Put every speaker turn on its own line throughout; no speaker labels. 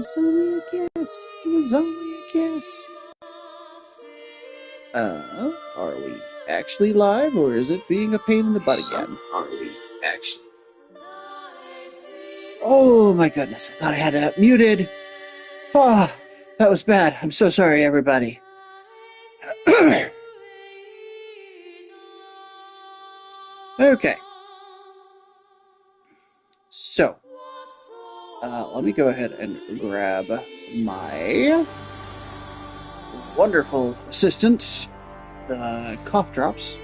was only a guess. It was only a guess. Are we actually live, or is it being a pain in the butt again? Are we actually? Oh my goodness, I thought I had it muted. Oh, that was bad. I'm so sorry, everybody. Okay. So, let me go ahead and grab my wonderful assistant, the cough drops,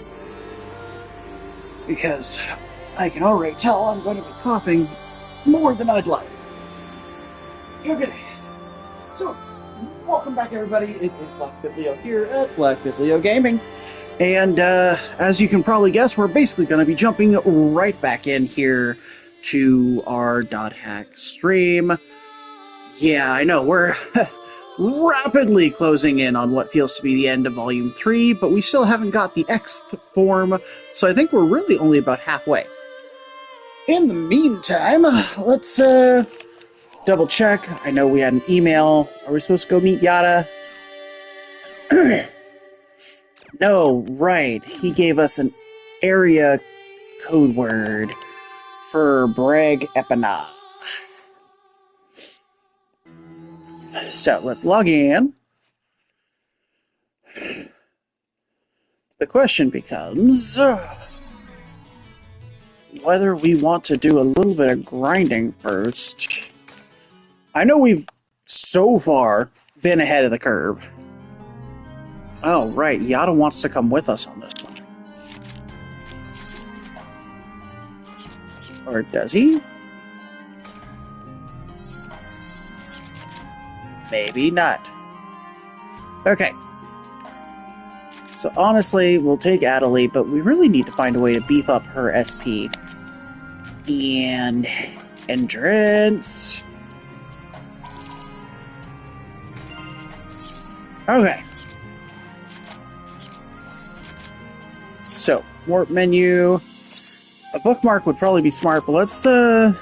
because I can already tell I'm going to be coughing more than I'd like. Okay, so welcome back, everybody. It is Black Biblio here at Black Biblio Gaming, and as you can probably guess, we're basically going to be jumping right back in here to our .hack stream. Yeah, I know, we're rapidly closing in on what feels to be the end of Volume 3, but we still haven't got the X form, so I think we're really only about halfway. In the meantime, let's double check. I know we had an email. Are we supposed to go meet Yada? No, right. He gave us an area code word for Bragg Epina. So let's log in. The question becomes whether we want to do a little bit of grinding first. I know we've so far been ahead of the curve. Oh, right. Yada wants to come with us on this one. Or does he? Maybe not. Okay. So honestly, we'll take Adelie, but we really need to find a way to beef up her SP. And endurance. Okay. So, warp menu. A bookmark would probably be smart, but let's, can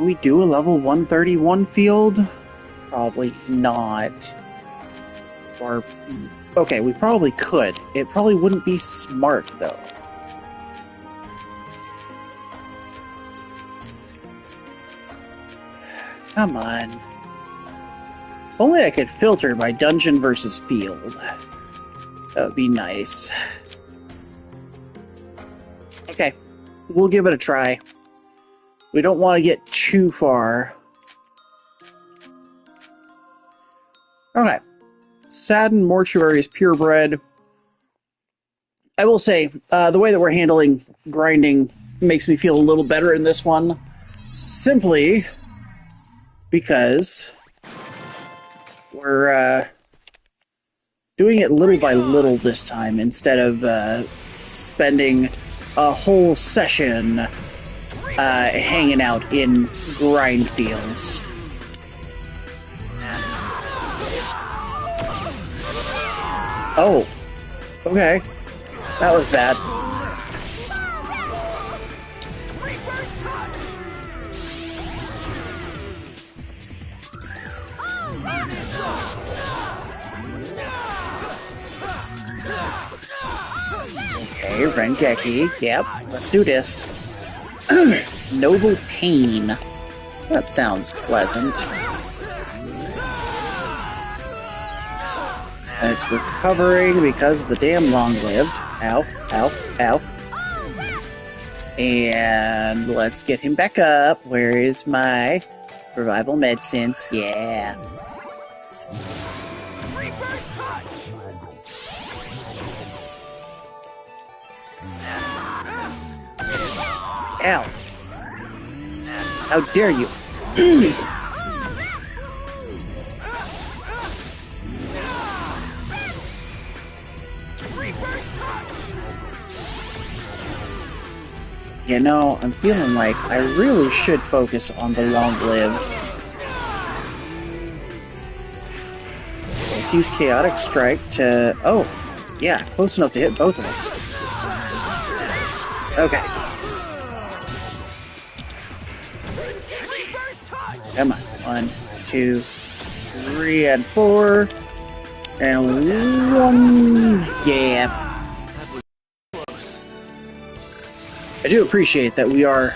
we do a level 131 field? Probably not. Or, okay, we probably could. It probably wouldn't be smart, though. Come on. If only I could filter by dungeon versus field. That would be nice. Okay, we'll give it a try. We don't want to get too far. Okay. Sadden Mortuary is purebred. I will say, the way that we're handling grinding makes me feel a little better in this one. Simply because we're doing it little by little this time instead of spending a whole session hanging out in grind fields. Oh, okay. That was bad. Okay, Rengeki. Yep, let's do this. Noble Pain. That sounds pleasant. And it's recovering because of the damn long-lived. Ow, ow, ow. And let's get him back up. Where is my revival medicines? Yeah. Ow. How dare you? You know, I'm feeling like I really should focus on the long-lived. So let's use Chaotic Strike to... Oh, yeah, close enough to hit both of them. Okay. Come on. 1, 2, 3, and 4. And 1. Yeah. I do appreciate that we are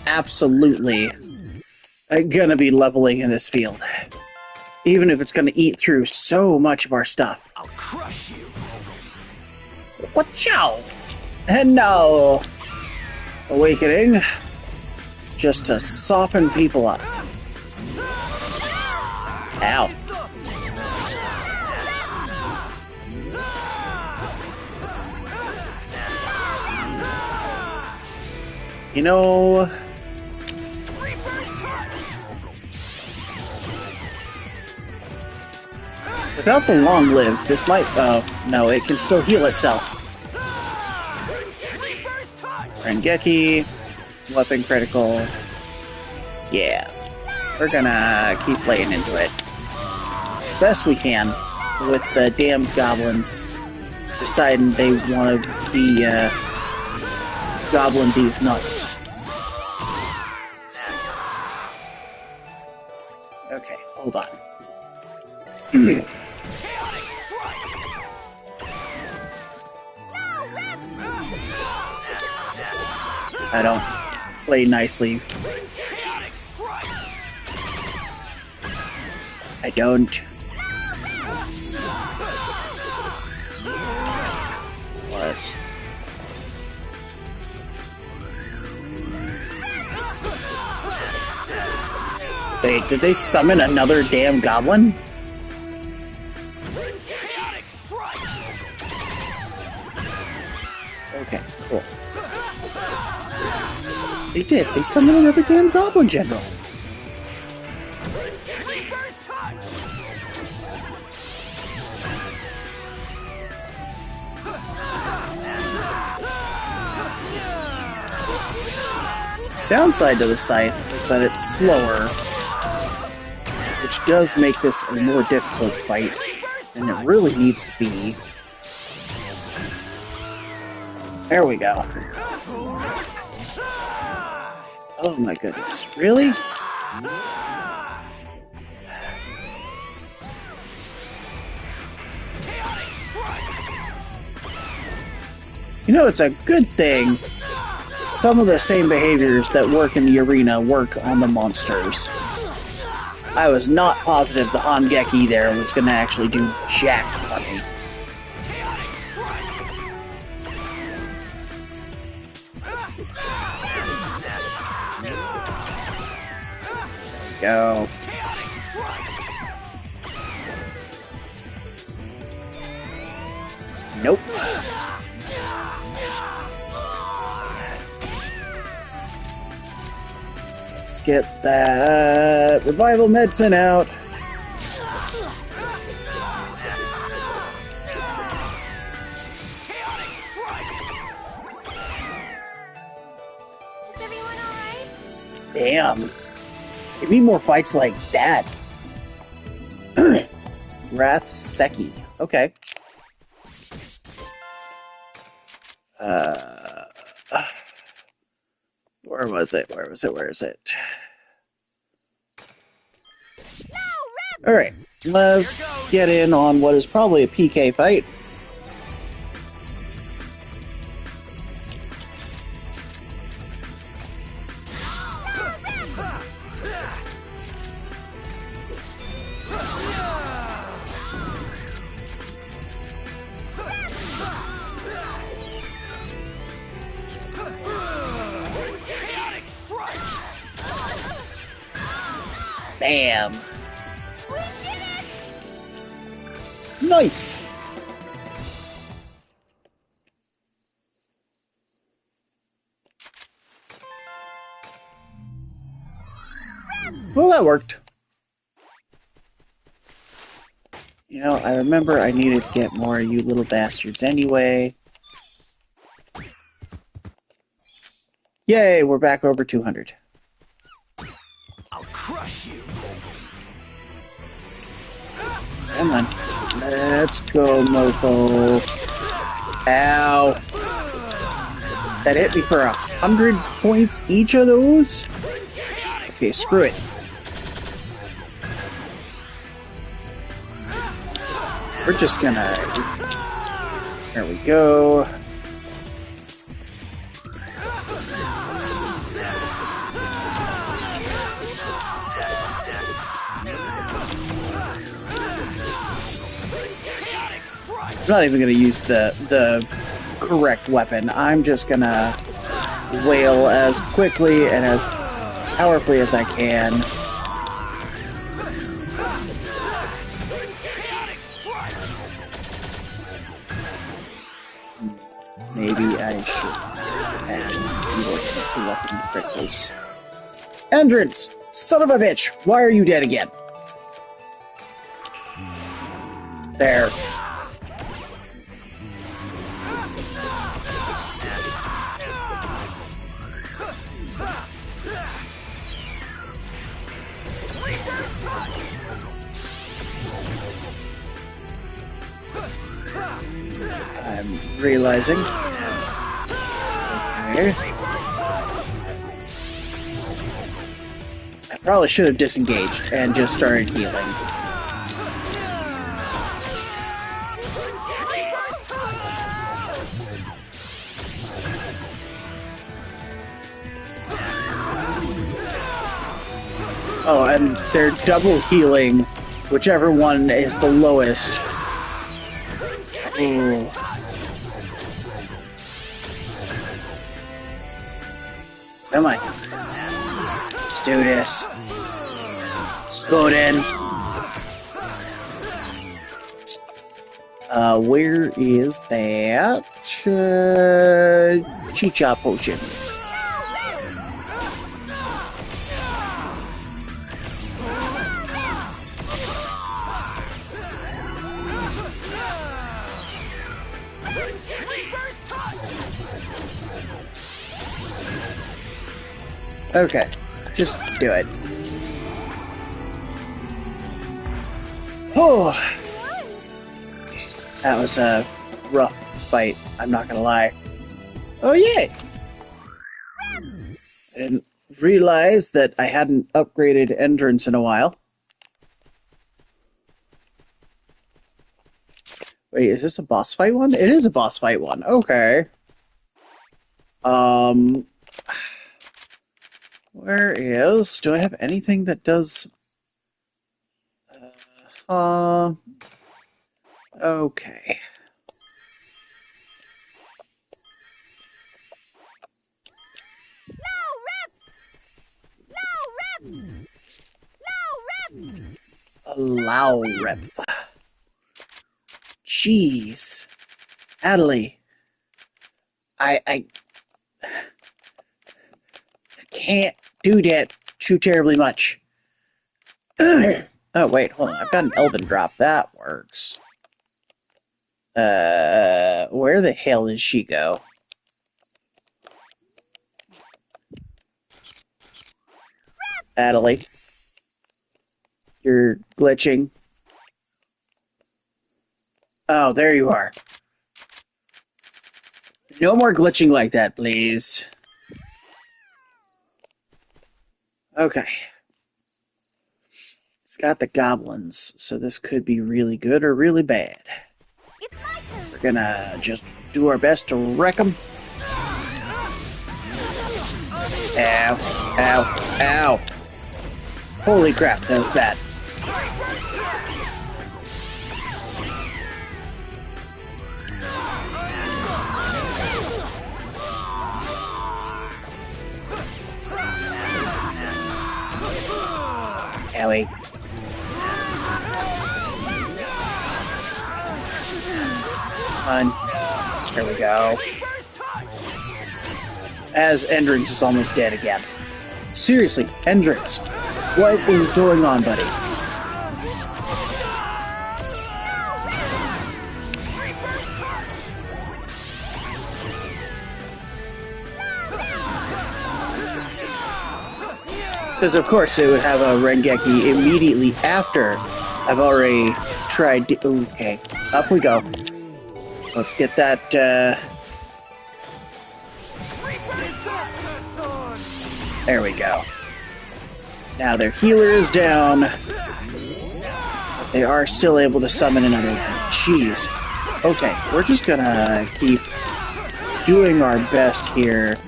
absolutely gonna be leveling in this field. Even if it's gonna eat through so much of our stuff.
I'll crush you.
Watch out! And now, awakening, just to soften people up. Ow. You know, without the long-lived, this might... Oh, no, it can still heal itself. Rengeki, weapon critical. Yeah. We're gonna keep playing into it. Best we can, with the damn goblins deciding they want to be, goblin these nuts. Okay, hold on. I don't play nicely. I don't. Let's... Wait, did they summon another damn goblin? Okay, cool. They did. They summoned another damn goblin general. Downside to the scythe is that it's slower, which does make this a more difficult fight than it really needs to be. There we go. Oh my goodness, really? You know, it's a good thing some of the same behaviors that work in the arena work on the monsters. I was not positive the Hangeki there was going to actually do jack on me. There we go. Nope. Let's get that revival medicine out.
Is everyone alright?
Damn. Give me more fights like that. Wrath Seki. Okay. Where was it? Where is it? Alright, let's get in on what is probably a PK fight. Bam! Nice! Well, that worked. You know, I remember I needed to get more of you little bastards anyway. Yay, we're back over 200.
I'll crush you.
Come on. Let's go, mofo. Ow. That hit me for 100 points each of those? Okay, screw it. we're just gonna... There we go. I'm not even gonna use the correct weapon. I'm just gonna wail as quickly and as powerfully as I can. Maybe I should add more weapon criticals. Entrance! Son of a bitch! Why are you dead again? There. I'm realizing. Okay. I probably should have disengaged and just started healing. Oh, and they're double healing, whichever one is the lowest. Ooh. Come on. Let's do this. Let's go in. Where is that? Chicha potion. Okay, just do it. Oh, that was a rough fight, I'm not gonna lie. Oh, yay! I didn't realize that I hadn't upgraded Endurance in a while. Wait, is this a boss fight one? It is a boss fight one, okay. Where is... Do I have anything that does... Okay. Allow rep. Jeez. Adley. I can't do that too terribly much. Oh, wait, hold on. I've got an Elven drop. That works. Where the hell did she go? Adelaide. You're glitching. Oh, there you are. No more glitching like that, please. Okay. It's got the goblins, so this could be really good or really bad. We're gonna just do our best to wreck them. Ow, ow, ow. Holy crap, that was bad. Owie. Come on. There we go. As Endurance is almost dead again. Seriously, Endurance, what is going on, buddy? Because of course it would have a Rengeki immediately after I've already tried to... Okay, up we go. Let's get that, There we go. Now their healer is down. They are still able to summon another one. Jeez. Okay, we're just gonna keep doing our best here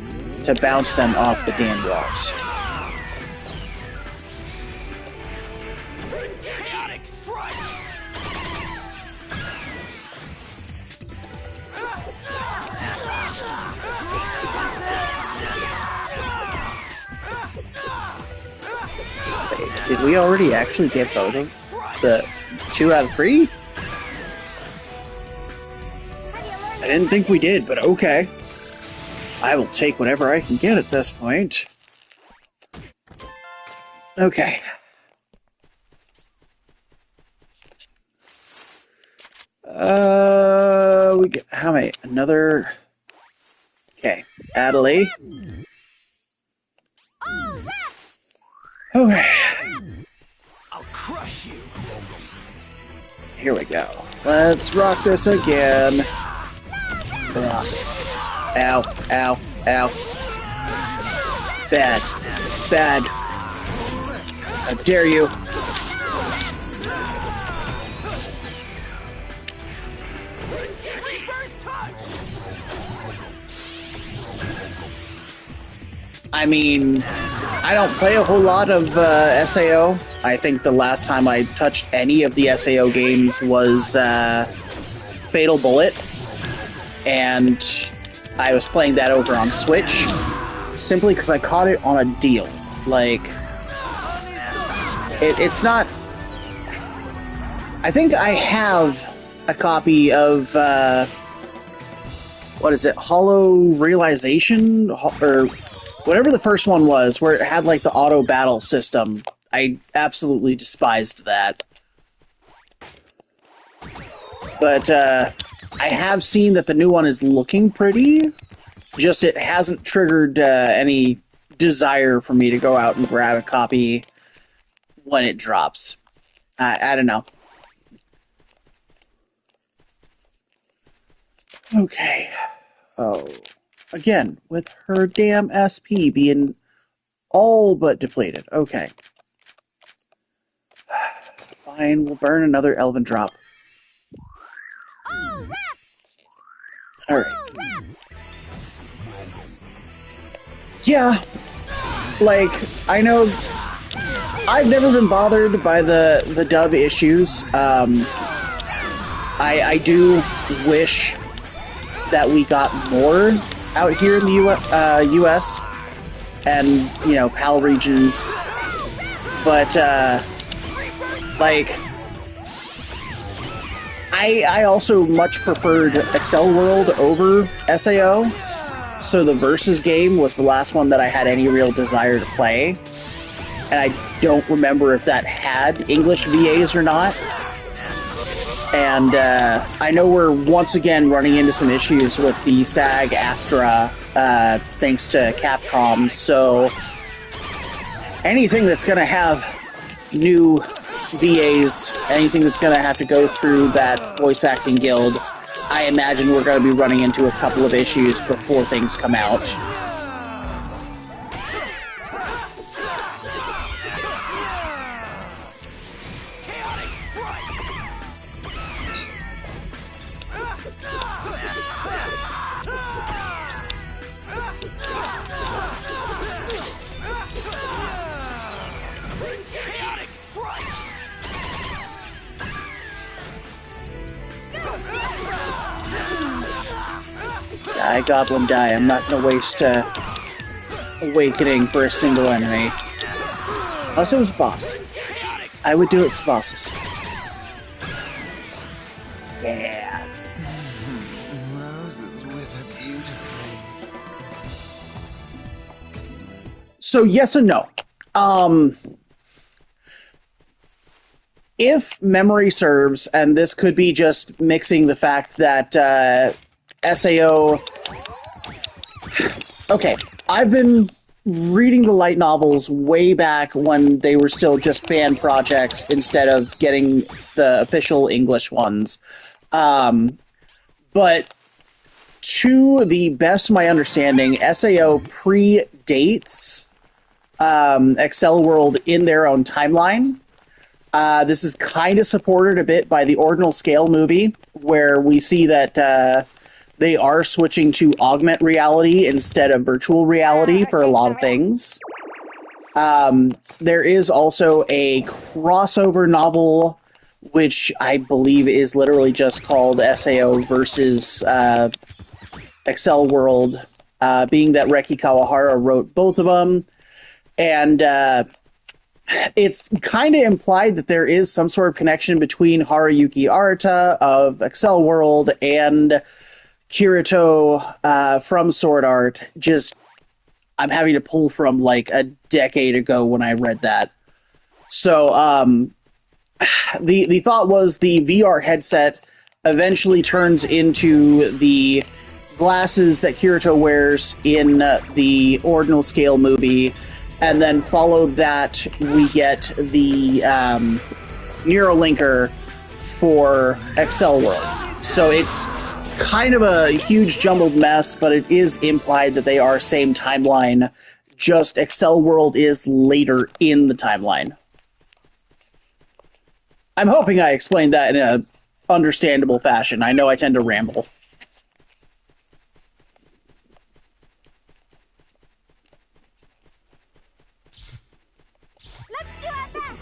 to bounce them off the damn walls.
Chaotic strike.
Wait, did we already actually get both of the 2 out of 3? I didn't think we did, but okay. I will take whatever I can get at this point. Okay. We get how many? Another. Okay, Adelaide. Okay.
I'll crush you.
Here we go. Let's rock this again. Rock. Ow, ow, ow. Bad. Bad. How dare you?
Reverse touch.
I mean, I don't play a whole lot of SAO. I think the last time I touched any of the SAO games was Fatal Bullet. And I was playing that over on Switch, simply because I caught it on a deal. Like, it's not... I think I have a copy of, what is it, Hollow Realization? Or whatever the first one was, where it had, like, the auto battle system. I absolutely despised that. But, I have seen that the new one is looking pretty, just it hasn't triggered any desire for me to go out and grab a copy when it drops. I don't know. Okay. Oh. Again, with her damn SP being all but depleted. Okay. Fine, we'll burn another Elven Drop. Alright. Yeah, like, I know I've never been bothered by the dub issues. I do wish that we got more out here in the US and, you know, PAL regions. But, like... I also much preferred Excel World over SAO, so the Versus game was the last one that I had any real desire to play, and I don't remember if that had English VAs or not. And I know we're once again running into some issues with the SAG-AFTRA thanks to Capcom, so anything that's going to have new VAs, anything that's going to have to go through that voice acting guild, I imagine we're going to be running into a couple of issues before things come out. Die, Goblin, die. I'm not going to waste Awakening for a single enemy. Unless it was a boss. I would do it for bosses. Yeah.
Roses wither beautifully.
So, yes and no. If memory serves, and this could be just mixing the fact that SAO... Okay, I've been reading the light novels way back when they were still just fan projects instead of getting the official English ones. But to the best of my understanding, SAO predates Excel World in their own timeline. This is kind of supported a bit by the Ordinal Scale movie, where we see that they are switching to augment reality instead of virtual reality for a lot of things. There is also a crossover novel, which I believe is literally just called SAO versus Excel World, being that Reki Kawahara wrote both of them. And it's kind of implied that there is some sort of connection between Haruyuki Arata of Excel World and Kirito from Sword Art. Just, I'm having to pull from like a decade ago when I read that. So the thought was the VR headset eventually turns into the glasses that Kirito wears in the Ordinal Scale movie, and then followed that we get the Neurolinker for Excel World. So it's kind of a huge jumbled mess, but it is implied that they are same timeline, just Excel World is later in the timeline. I'm hoping I explained that in a understandable fashion. I know I tend to ramble.
Let's do our best.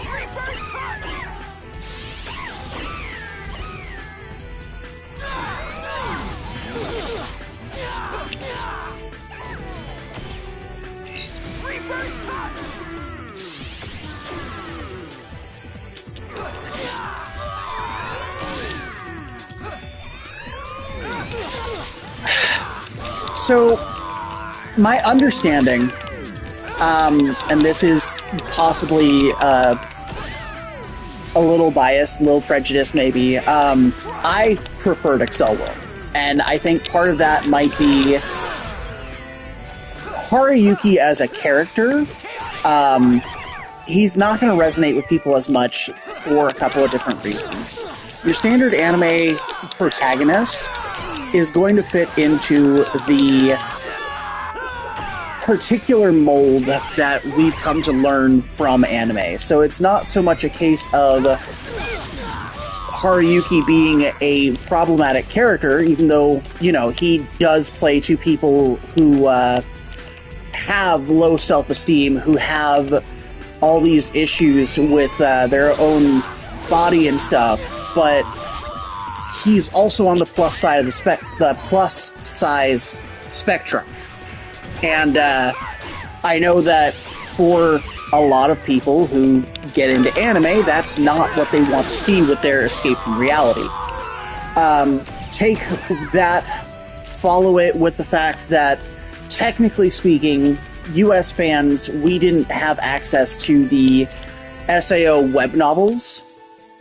Reverse touch! Reverse touch!
So, my understanding, and this is possibly a little biased, a little prejudiced maybe, I preferred Excel World. And I think part of that might be Haruyuki as a character. He's not going to resonate with people as much for a couple of different reasons. Your standard anime protagonist is going to fit into the particular mold that we've come to learn from anime. So it's not so much a case of Haruyuki being a problematic character, even though, you know, he does play to people who have low self-esteem, who have all these issues with their own body and stuff, but he's also on the plus side of the plus size spectrum. And I know that for a lot of people who get into anime, that's not what they want to see with their escape from reality. Take that, follow it with the fact that, technically speaking, US fans, we didn't have access to the SAO web novels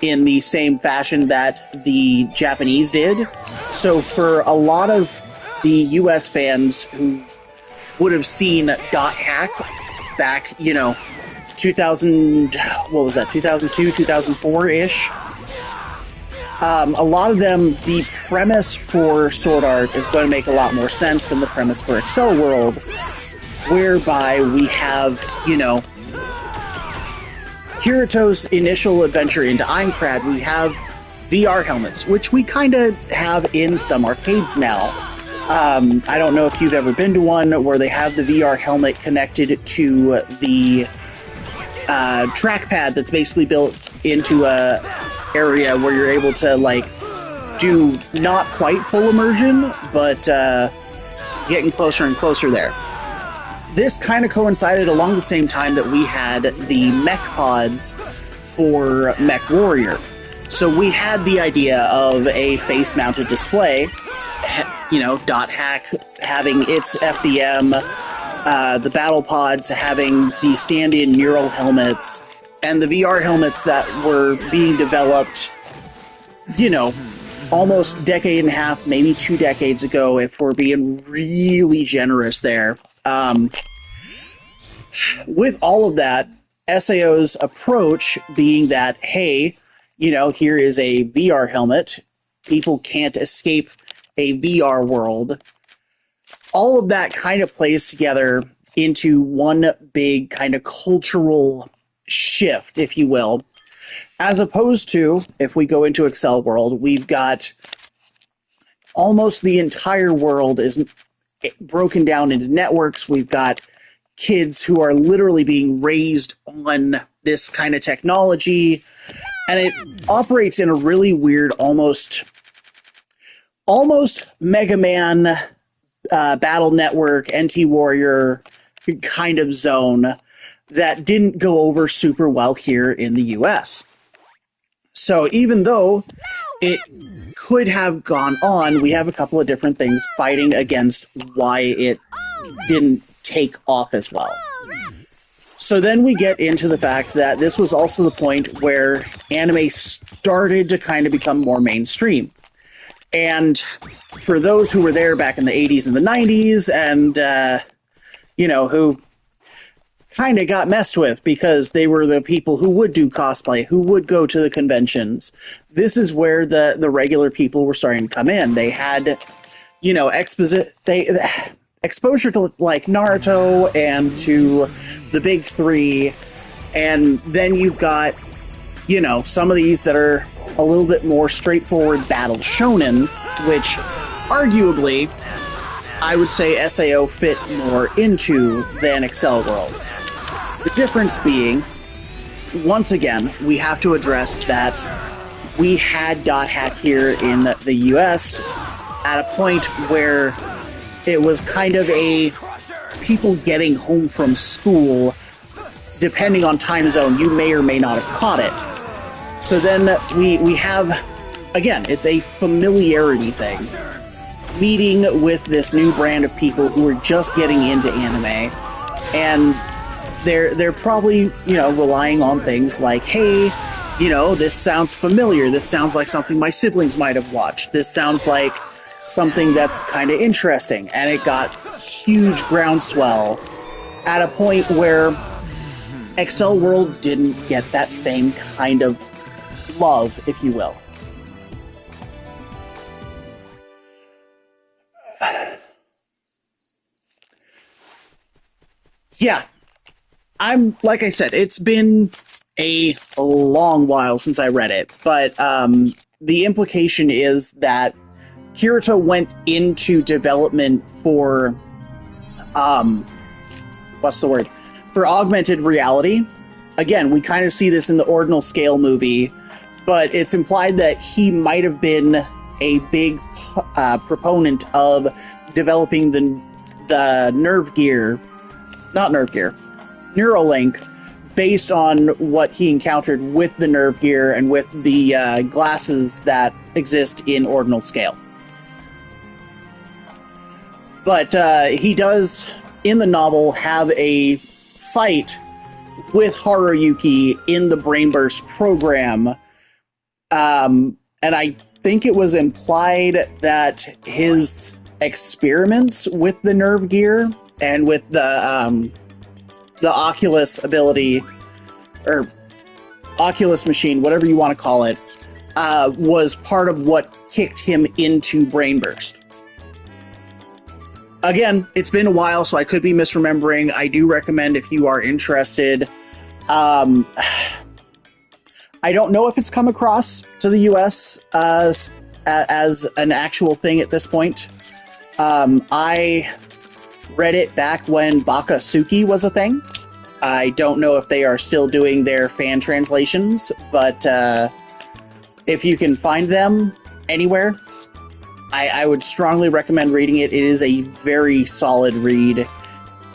in the same fashion that the Japanese did. So for a lot of the US fans who would have seen Dot Hack back, 2000, what was that, 2002, 2004-ish? A lot of them, the premise for Sword Art is going to make a lot more sense than the premise for Excel World, whereby we have, Kirito's initial adventure into Aincrad, we have VR helmets, which we kind of have in some arcades now. I don't know if you've ever been to one where they have the VR helmet connected to the trackpad that's basically built into a area where you're able to, do not quite full immersion, but getting closer and closer there. This kind of coincided along the same time that we had the mech pods for Mech Warrior. So we had the idea of a face-mounted display, Dot Hack having its FDM, the battle pods having the stand-in neural helmets, and the VR helmets that were being developed, almost decade and a half, maybe 2 decades ago, if we're being really generous there. With all of that, SAO's approach being that, hey, here is a VR helmet. People can't escape a VR world. All of that kind of plays together into one big kind of cultural shift, if you will. As opposed to, if we go into Excel World, we've got almost the entire world is broken down into networks. We've got kids who are literally being raised on this kind of technology, and it operates in a really weird, almost Mega Man Battle Network, NT Warrior kind of zone that didn't go over super well here in the US. So even though it could have gone on, we have a couple of different things fighting against why it didn't take off as well. So then we get into the fact that this was also the point where anime started to kind of become more mainstream. And for those who were there back in the 80s and the 90s and, who kind of got messed with because they were the people who would do cosplay, who would go to the conventions. This is where the regular people were starting to come in. They had, exposure to like Naruto and to the big three. And then you've got, some of these that are a little bit more straightforward battle shonen, which arguably I would say SAO fit more into than Excel World. The difference being, once again, we have to address that we had Dot Hack here in the US at a point where it was kind of a people getting home from school, depending on time zone, you may or may not have caught it. So then we have, again, it's a familiarity thing. Meeting with this new brand of people who are just getting into anime, and they're probably, relying on things like, hey, this sounds familiar. This sounds like something my siblings might have watched. This sounds like something that's kind of interesting. And it got huge groundswell at a point where Excel World didn't get that same kind of love, if you will. Yeah. Like I said, it's been a long while since I read it, but the implication is that Kirito went into development for, for augmented reality. Again, we kind of see this in the Ordinal Scale movie, but it's implied that he might have been a big proponent of developing the Neuralink, based on what he encountered with the nerve gear and with the glasses that exist in Ordinal Scale. But he does, in the novel, have a fight with Haruyuki in the Brainburst program. And I think it was implied that his experiments with the nerve gear and with the Oculus ability, or Oculus machine, whatever you want to call it, was part of what kicked him into Brainburst. Again, it's been a while, so I could be misremembering. I do recommend, if you are interested. I don't know if it's come across to the US as an actual thing at this point. I read it back when Bakasuki was a thing. I don't know if they are still doing their fan translations, but if you can find them anywhere, I would strongly recommend reading it. It is a very solid read,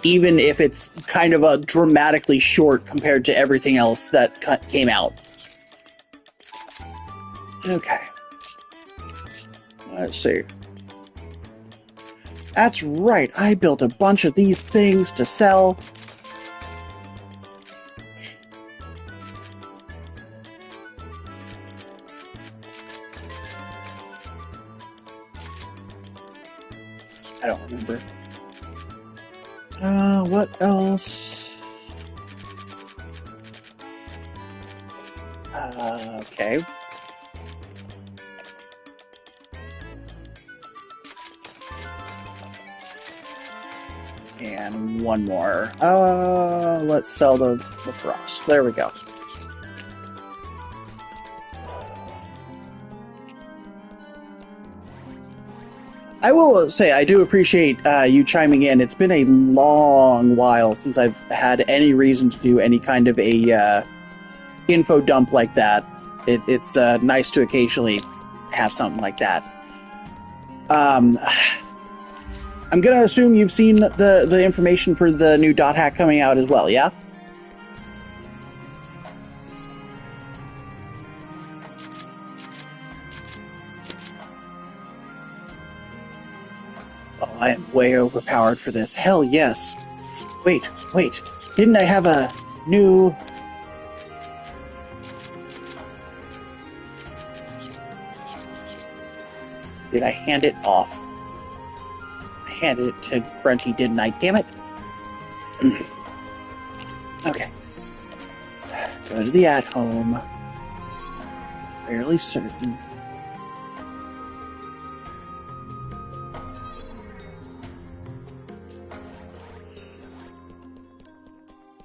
even if it's kind of a dramatically short compared to everything else that came out. Okay. Let's see. That's right, I built a bunch of these things to sell. I don't remember. What else? Okay. And one more. Let's sell the frost. There we go. I will say, I do appreciate you chiming in. It's been a long while since I've had any reason to do any kind of a info dump like that. It's nice to occasionally have something like that. I'm gonna assume you've seen the information for the new dot hack coming out as well, yeah? Oh, I am way overpowered for this. Hell yes. Wait. Didn't I have a new... Did I hand it off? I handed it to Grunty, didn't I? Damn it. Okay. Go to the at-home. Fairly certain.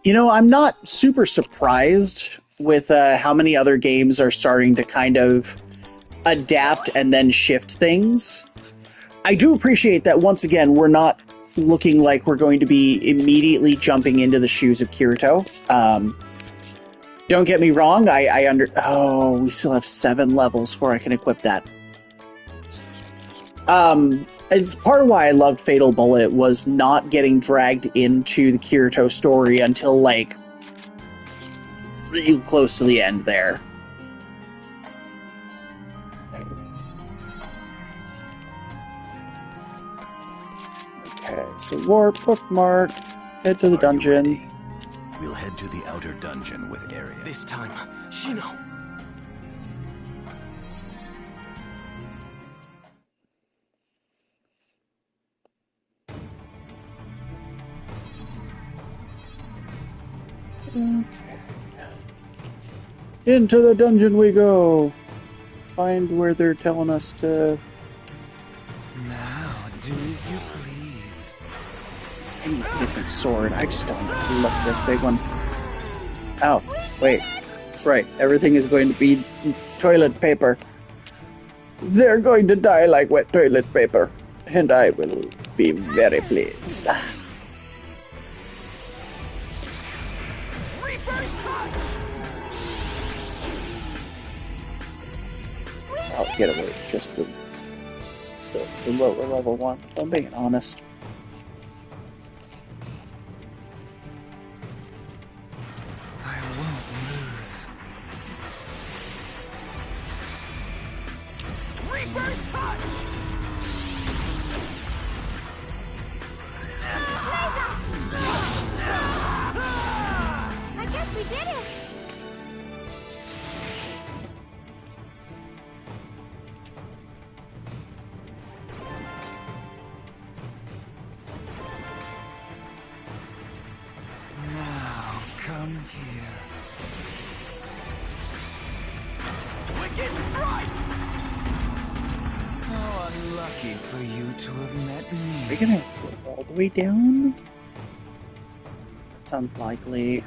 You know, I'm not super surprised with how many other games are starting to kind of adapt and then shift things. I do appreciate that, once again, we're not looking like we're going to be immediately jumping into the shoes of Kirito. Don't get me wrong, Oh, we still have 7 levels before I can equip that. It's part of why I loved Fatal Bullet, was not getting dragged into the Kirito story until, like, real close to the end there. Okay, so warp, bookmark, head to the dungeon.
We'll head to the outer dungeon with Area.
This time, Shino.
Okay. Into the dungeon we go. Find where they're telling us to...
Now, do as you please.
I need a different sword. I just don't love this big one. Oh, wait. That's right. Everything is going to be toilet paper. They're going to die like wet toilet paper. And I will be very pleased. I'll get away with just the lower level one, if I'm being honest.
I won't lose.
Reaper's touch!
I guess we did it!
Now, come here.
Wicked strike!
How unlucky for you to have met me.
Are we gonna go all the way down? That sounds likely.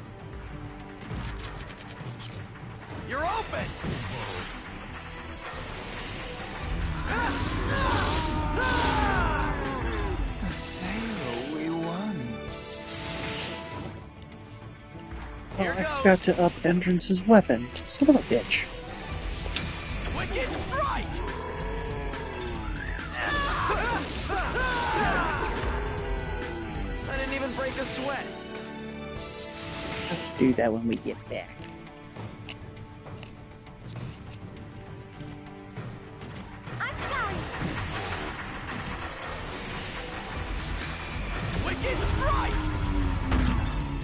You're open!
A sailor, we won.
Oh, I forgot to up Entrance's weapon. Son of a bitch.
Wicked strike! I didn't even break a sweat.
Have to do that when we get back.
I'm sorry!
Wicked strike!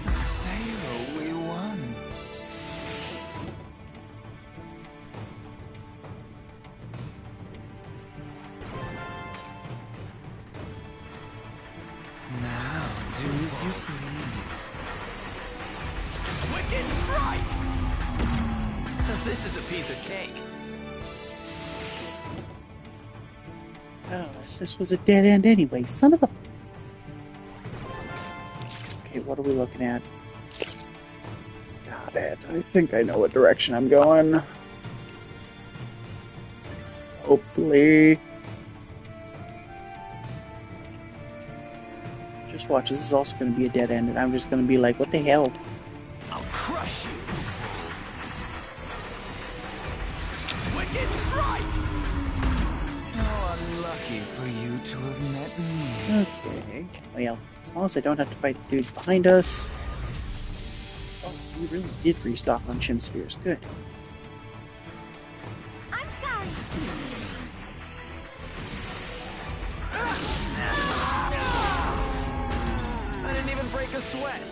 A sailor, we won. Now, do as you please.
Wicked strike! This is a piece of cake.
Oh, this was a dead end anyway. Son of a... Okay, what are we looking at? Got it. I think I know what direction I'm going. Hopefully. Just watch, this is also going to be a dead end, and I'm just going to be like, what the hell?
I'll crush you. Wicked strike.
How unlucky for you to have met me.
Okay. Well, as long as I don't have to fight the dude behind us. Oh, we really did restock on Chim Spheres. Good.
I'm sorry.
I didn't even break a sweat.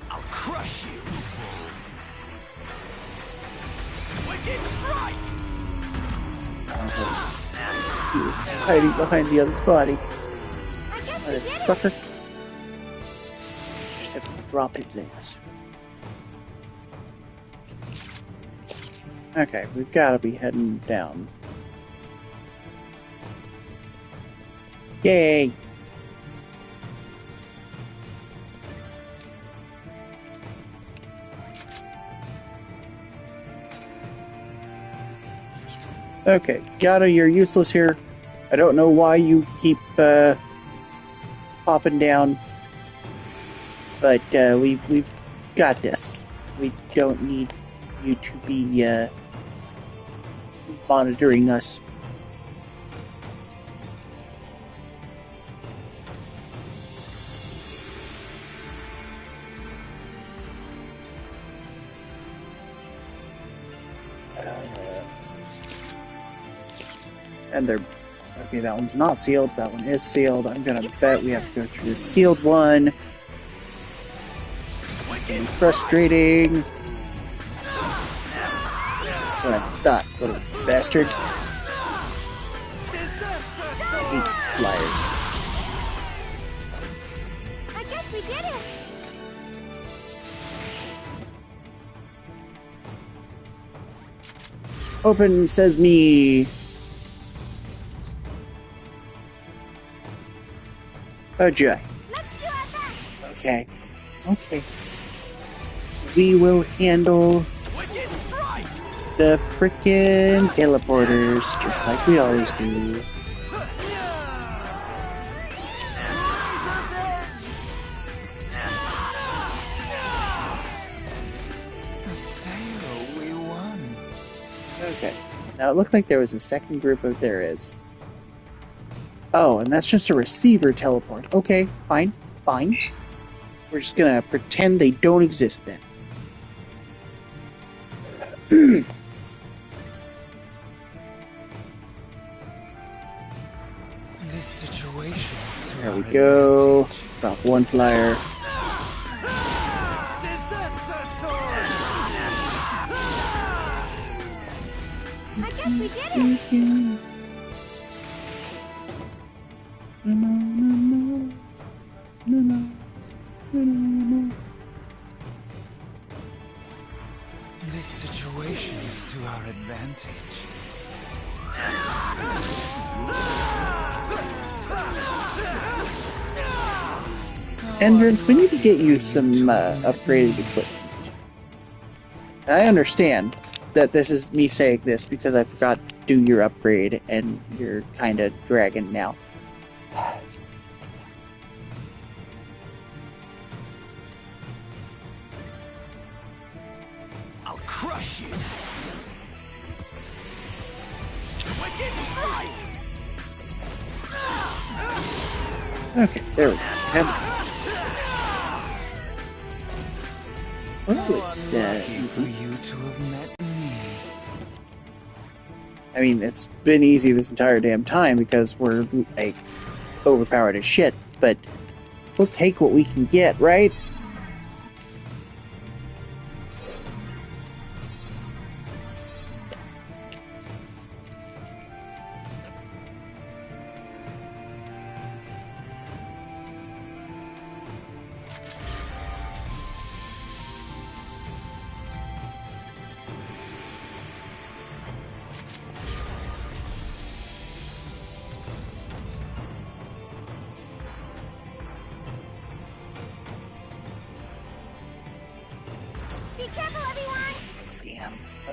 I'll crush you. Wicked strike.
He was hiding behind the other body.
I guess we did it.
Motherfucker. Just have to drop his ass. Okay, we've got to be heading down. Yay! Okay, Gato, you're useless here. I don't know why you keep popping down, but we've got this. We don't need you to be monitoring us. And they're okay. That one's not sealed. That one is sealed. I'm gonna bet we have to go through the sealed one. It's gonna be frustrating. That's what I thought, little bastard. Hate flyers.
I guess we did it.
Open sesame. Oh joy.
Let's do our best.
Okay. Okay. We will handle
Wicked strike.
the frickin' teleporters just like we always do.
Aseo, we won.
Okay. Now it looked like there was a second group of there is. Oh, and that's just a receiver teleport. Okay, fine, fine. We're just gonna pretend they don't exist then.
This situation is to
There
our
we go.
advantage.
Drop one flyer.
Disaster sword.
I guess we did it.
This situation is to our advantage.
Entrance, we need to get you some upgraded equipment. And I understand that this is me saying this because I forgot to do your upgrade and you're kind of dragging now.
I'll crush you. Wicked strike.
Okay, there we go. What was
Lucky for
easy?
you to have met me.
I mean, it's been easy this entire damn time because we're, like, overpowered as shit, but we'll take what we can get, right?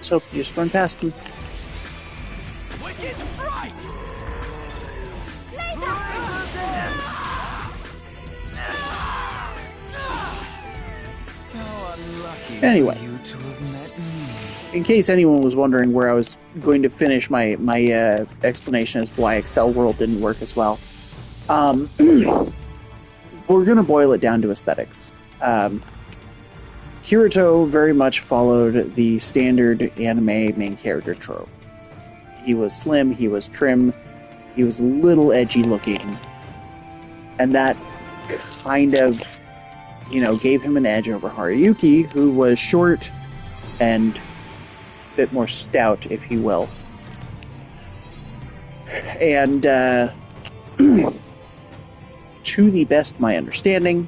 let's hope you just run past him.
Wicked strike! How unlucky
Anyway.
for you to have met me.
In case anyone was wondering where I was going to finish my explanation as to why Excel World didn't work as well, we're going to boil it down to aesthetics. Kirito very much followed the standard anime main character trope. He was slim, he was trim, he was a little edgy looking, and that kind of, gave him an edge over Haruyuki, who was short and a bit more stout, if you will. And to the best of my understanding,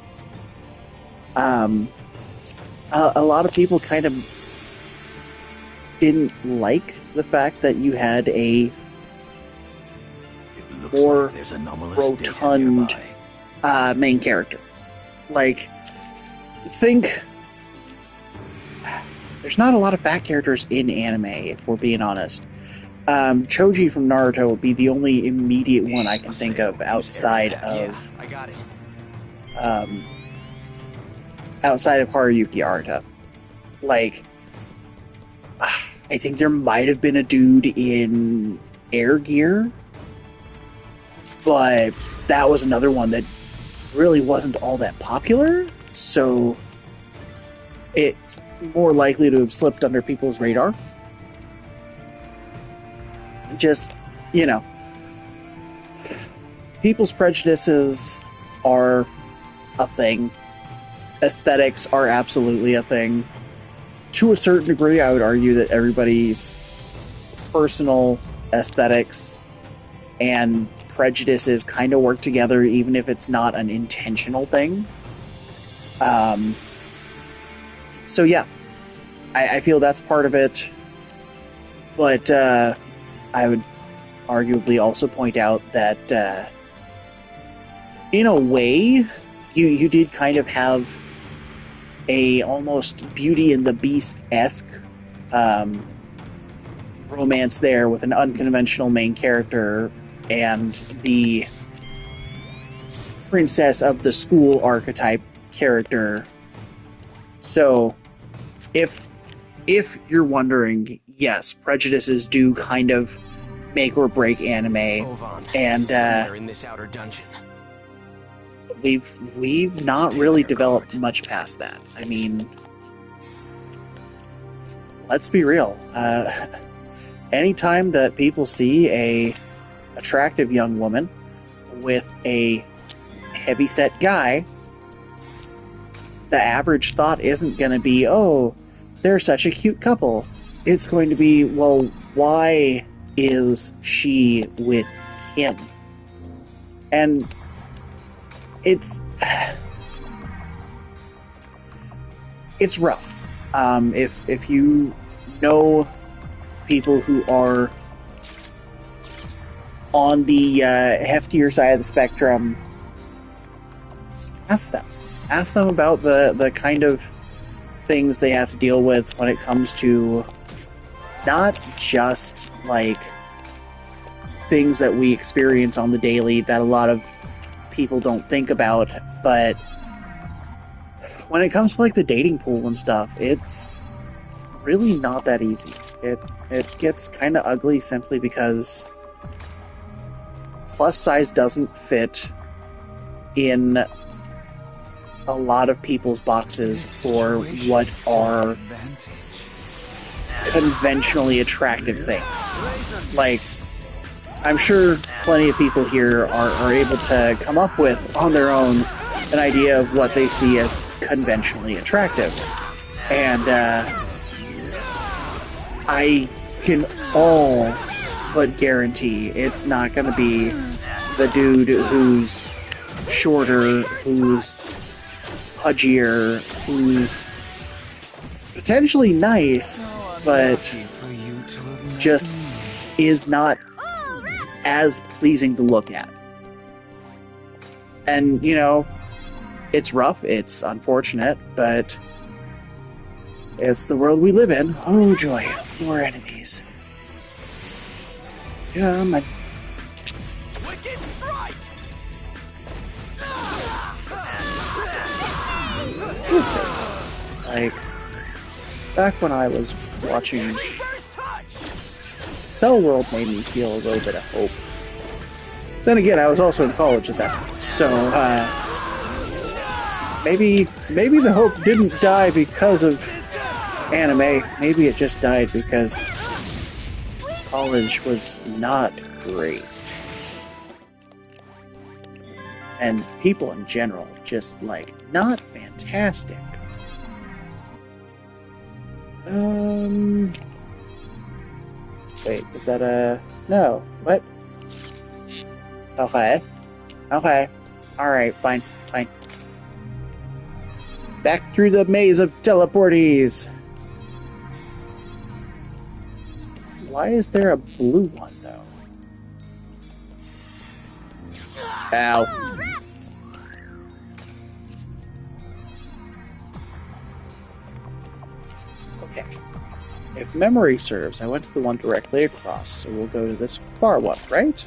a lot of people kind of didn't like the fact that you had a more rotund main character. Like, there's not a lot of fat characters in anime, if we're being honest. Choji from Naruto would be the only immediate one I can think of outside of Haruyuki Arata. Like, I think there might have been a dude in Air Gear, but that was another one that really wasn't all that popular, so it's more likely to have slipped under people's radar. Just, people's prejudices are a thing. Aesthetics are absolutely a thing. To a certain degree, I would argue that everybody's personal aesthetics and prejudices kind of work together, even if it's not an intentional thing. So yeah, I feel that's part of it. But I would arguably also point out that in a way, you did kind of have a almost Beauty and the Beast-esque romance there with an unconventional main character and the princess of the school archetype character. So, if you're wondering, yes, prejudices do kind of make or break anime,
Ovan,
and
somewhere in this outer dungeon.
we've not really developed much past that. I mean, let's be real. Anytime that people see a attractive young woman with a heavyset guy, the average thought isn't going to be, oh, they're such a cute couple. It's going to be, well, why is she with him? And it's rough. If you know people who are on the heftier side of the spectrum, ask them about the kind of things they have to deal with when it comes to not just like things that we experience on the daily that a lot of people don't think about, but when it comes to like the dating pool and stuff, it's really not that easy. It gets kind of ugly simply because plus size doesn't fit in a lot of people's boxes for what are conventionally attractive things. Like, I'm sure plenty of people here are able to come up with, on their own, an idea of what they see as conventionally attractive. And I can all but guarantee it's not going to be the dude who's shorter, who's pudgier, who's potentially nice, but just is not as pleasing to look at. And, it's rough, it's unfortunate, but It's the world we live in. Oh joy, more enemies. Come on.
Wicked strike!
Listen, like, back when I was watching
Reverse touch!
Cell World made me feel a little bit of hope. Then again, I was also in college at that point, so, maybe the hope didn't die because of anime. Maybe it just died because college was not great. And people in general, just, like, not fantastic. Wait, is that a... No, what? Okay. Alright, fine. Back through the maze of teleporties! Why is there a blue one, though? Ow. Okay. If memory serves, I went to the one directly across, so we'll go to this far one, right?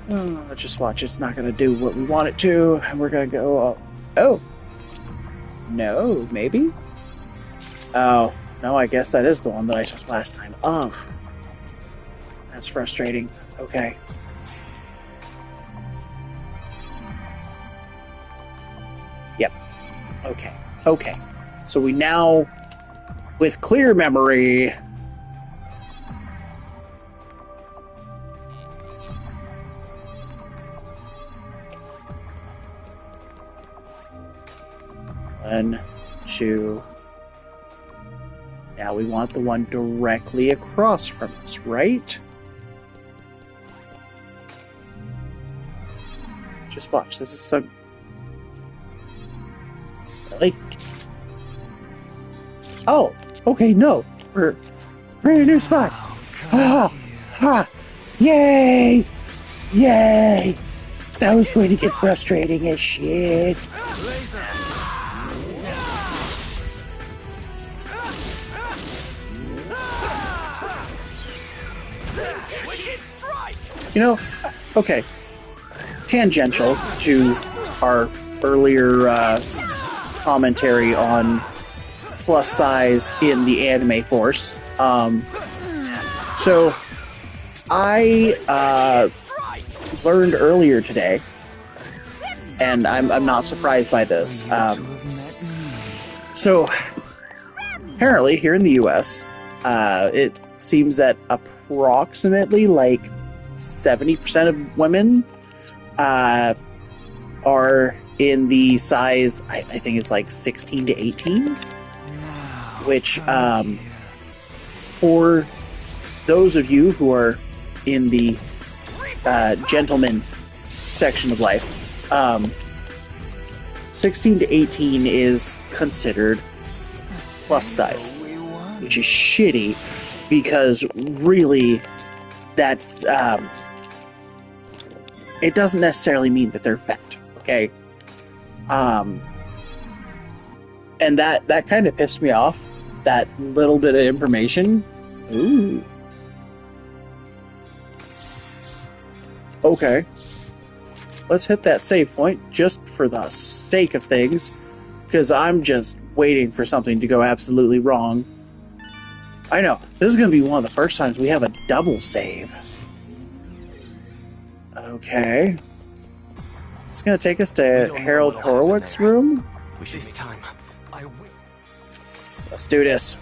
Oh, just watch, it's not going to do what we want it to, and we're going to go... Oh! No, maybe? Oh, no, I guess that is the one that I took last time. Oh. That's frustrating. Okay. Yep. Okay. So we now, with clear memory... One, two... Now we want the one directly across from us, right? Just watch, this is so... Really? Oh, okay, no. We're in a new spot. Yay! That was going to get frustrating as shit. You know, okay, tangential to our earlier commentary on plus size in the anime force. So I learned earlier today, and I'm not surprised by this. So apparently here in the US, it seems that approximately like 70% of women are in the size, I think it's like 16 to 18, which for those of you who are in the gentleman section of life, 16 to 18 is considered plus size, which is shitty because really that's it doesn't necessarily mean that they're fat, okay? And that kind of pissed me off, that little bit of information. Ooh. Okay. Let's hit that save point just for the sake of things, because I'm just waiting for something to go absolutely wrong. I know, this is going to be one of the first times we have a double save. Okay. It's going to take us to Harold Horowitz' room.
This time,
Let's do this.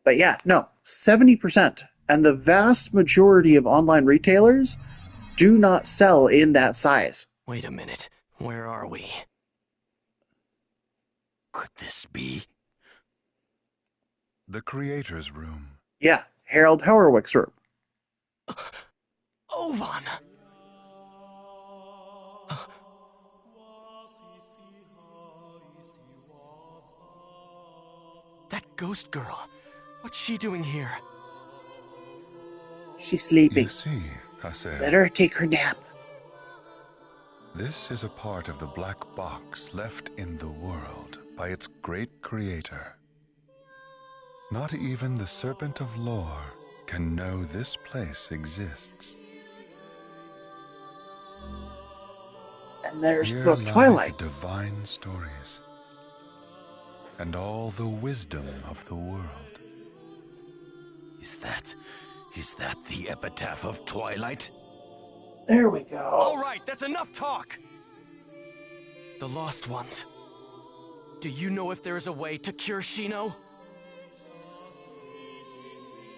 But yeah, no, 70%. And the vast majority of online retailers do not sell in that size.
Wait a minute. Where are we?
Could this be the creator's room?
Yeah, Harold Horowitz' room.
Ovan! That ghost girl. What's she doing here?
She's sleeping.
You see, Hassel,
Let her take her nap.
this is a part of the black box left in the world.
by its great creator. Not even the Serpent of Lore can know this place exists.
And there's
Here
Book
lie
Twilight.
the divine stories and all the wisdom of the world.
Is that the epitaph of Twilight?
There we go.
All right, that's enough talk. The Lost Ones. Do you know if there is a way to cure Shino?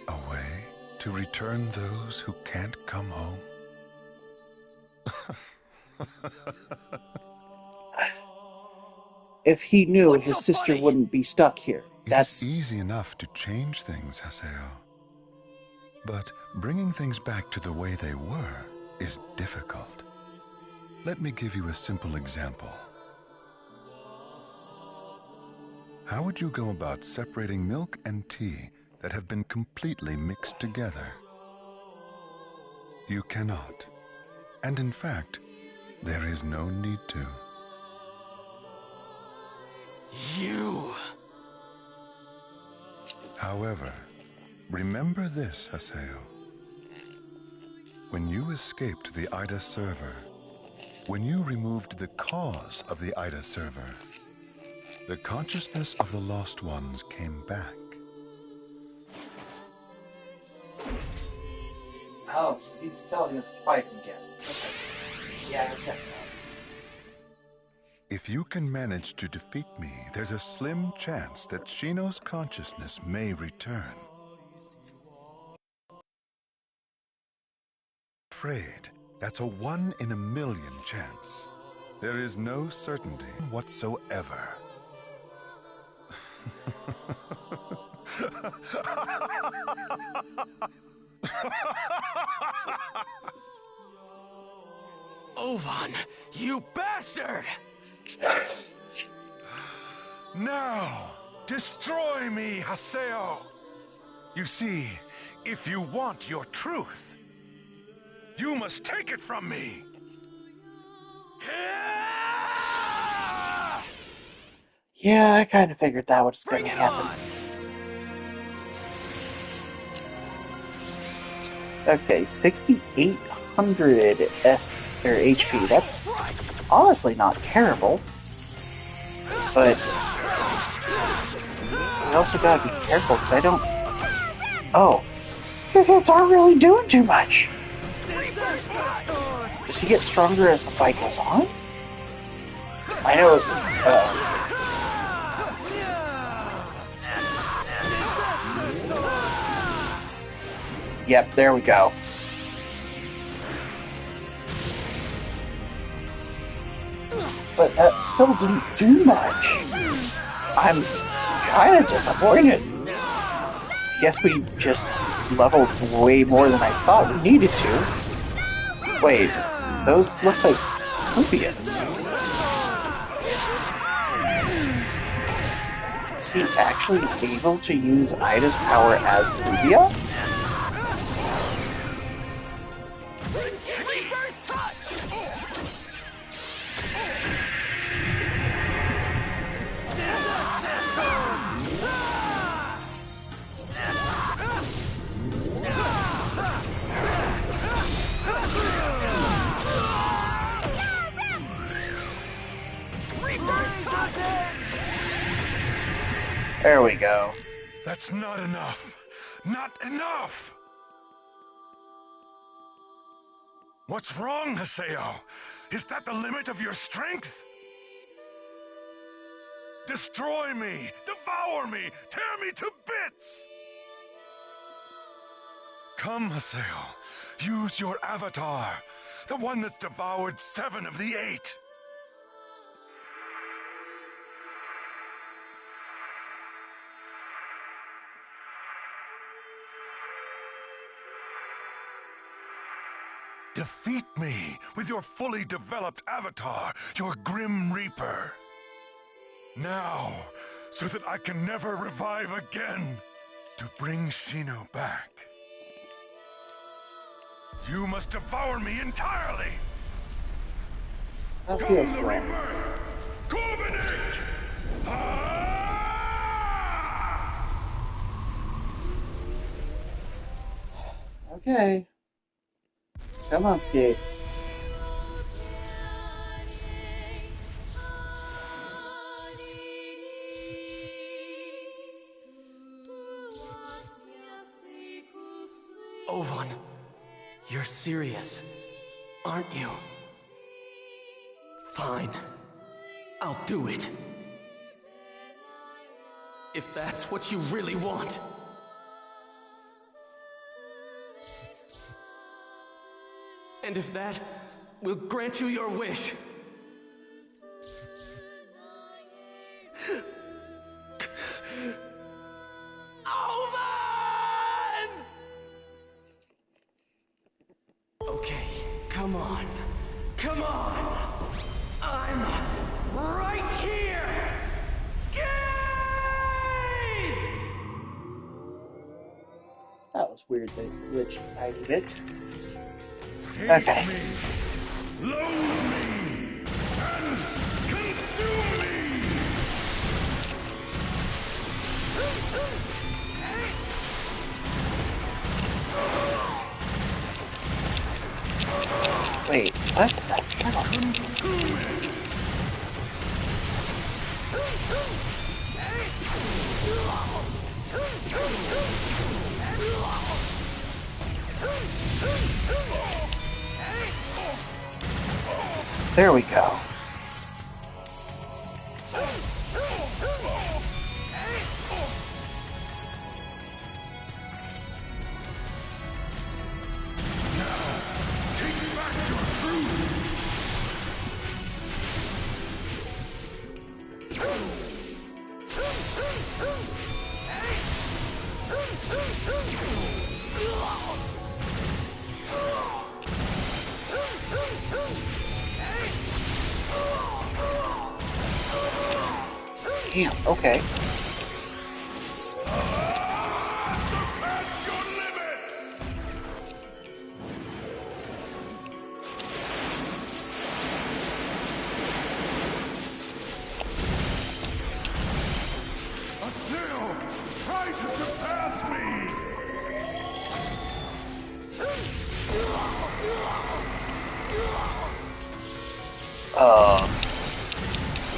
A way to return those who can't come home?
If he knew,
What's
his
so
sister
funny?
wouldn't be stuck here.
It's easy enough to change things, Haseo. But bringing things back to the way they were is difficult. Let me give you a simple example. How would you go about separating milk and tea that have been completely mixed together? You cannot. And in fact, there is no need to.
You...
However, remember this, Haseo. When you escaped the Ida server, when you removed the cause of the Ida server, the consciousness of the Lost Ones came back.
Oh, so he's telling us to fight him again. Okay. Yeah, that checks out.
If you can manage to defeat me, there's a slim chance that Shino's consciousness may return. Afraid, that's a 1 in a million chance. There is no certainty whatsoever.
Ovan, you bastard!
Now, destroy me, Haseo! You see, if you want your truth, you must take it from me!
Yeah, I kind of figured that was going
Bring
to
it
happen.
on!
Okay, 6,800 HP. That's honestly not terrible. But I also gotta be careful because I don't... Oh. His hits aren't really doing too much. Does he get stronger as the fight goes on? I know... Yep, there we go. But that still didn't do much. I'm kind of disappointed. Guess we just leveled way more than I thought we needed to. Wait, those look like Rubians. Is he actually able to use Ida's power as Rubia?
Reverse touch!
There we go.
That's not enough! Not enough! What's wrong, Haseo? Is that the limit of your strength? Destroy me! Devour me! Tear me to bits! Come, Haseo. Use your avatar. The one that's devoured 7 of the 8. Defeat me with your fully developed avatar, your Grim Reaper. Now, so that I can never revive again. To bring Shino back, you must devour me entirely.
That
Come
feels
the
wrong.
rebirth! Covenant!
Okay. Come on, Skate.
Ovan, you're serious, aren't you? Fine. I'll do it. If that's what you really want. And if that will grant you your wish. Ovan! Okay, come on. Come on! I'm right here! Skate!
That was weird. They glitched out of it.
Hate
Okay.
me, loathe me, and consume me!
Wait, what?
Consume it!
There we go.
Take back your truth!
Damn, okay.
Surpass your limits! Asil, try to surpass me!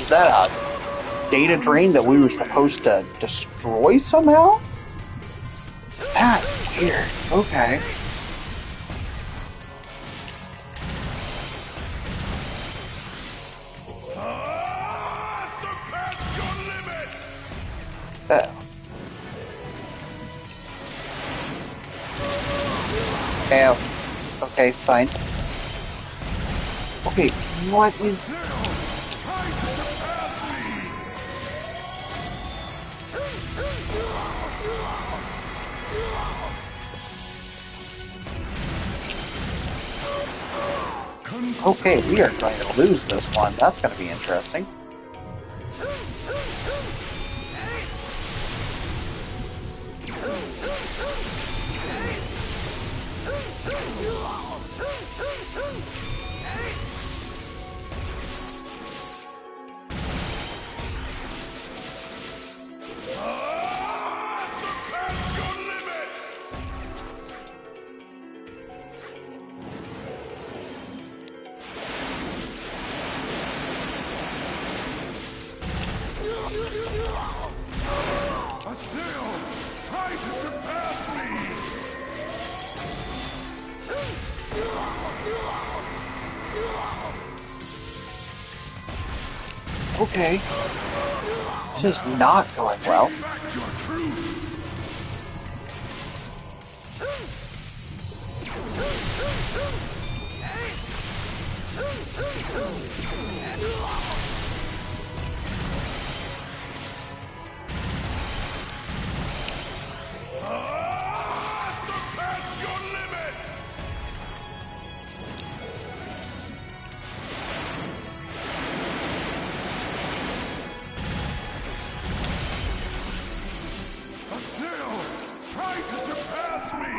Is that a data drain that we were supposed to destroy somehow? That's weird. Okay.
Surpass your limits!
Oh. Ow. Okay, fine. Okay, what is...
Try to surpass me!
Okay, we are going to lose this one. That's going to be interesting.
Surpass your limits! Asil, try to surpass me!
Okay. This is not going well.
Take back your truth! Surpass your limits! Asil, try to surpass me!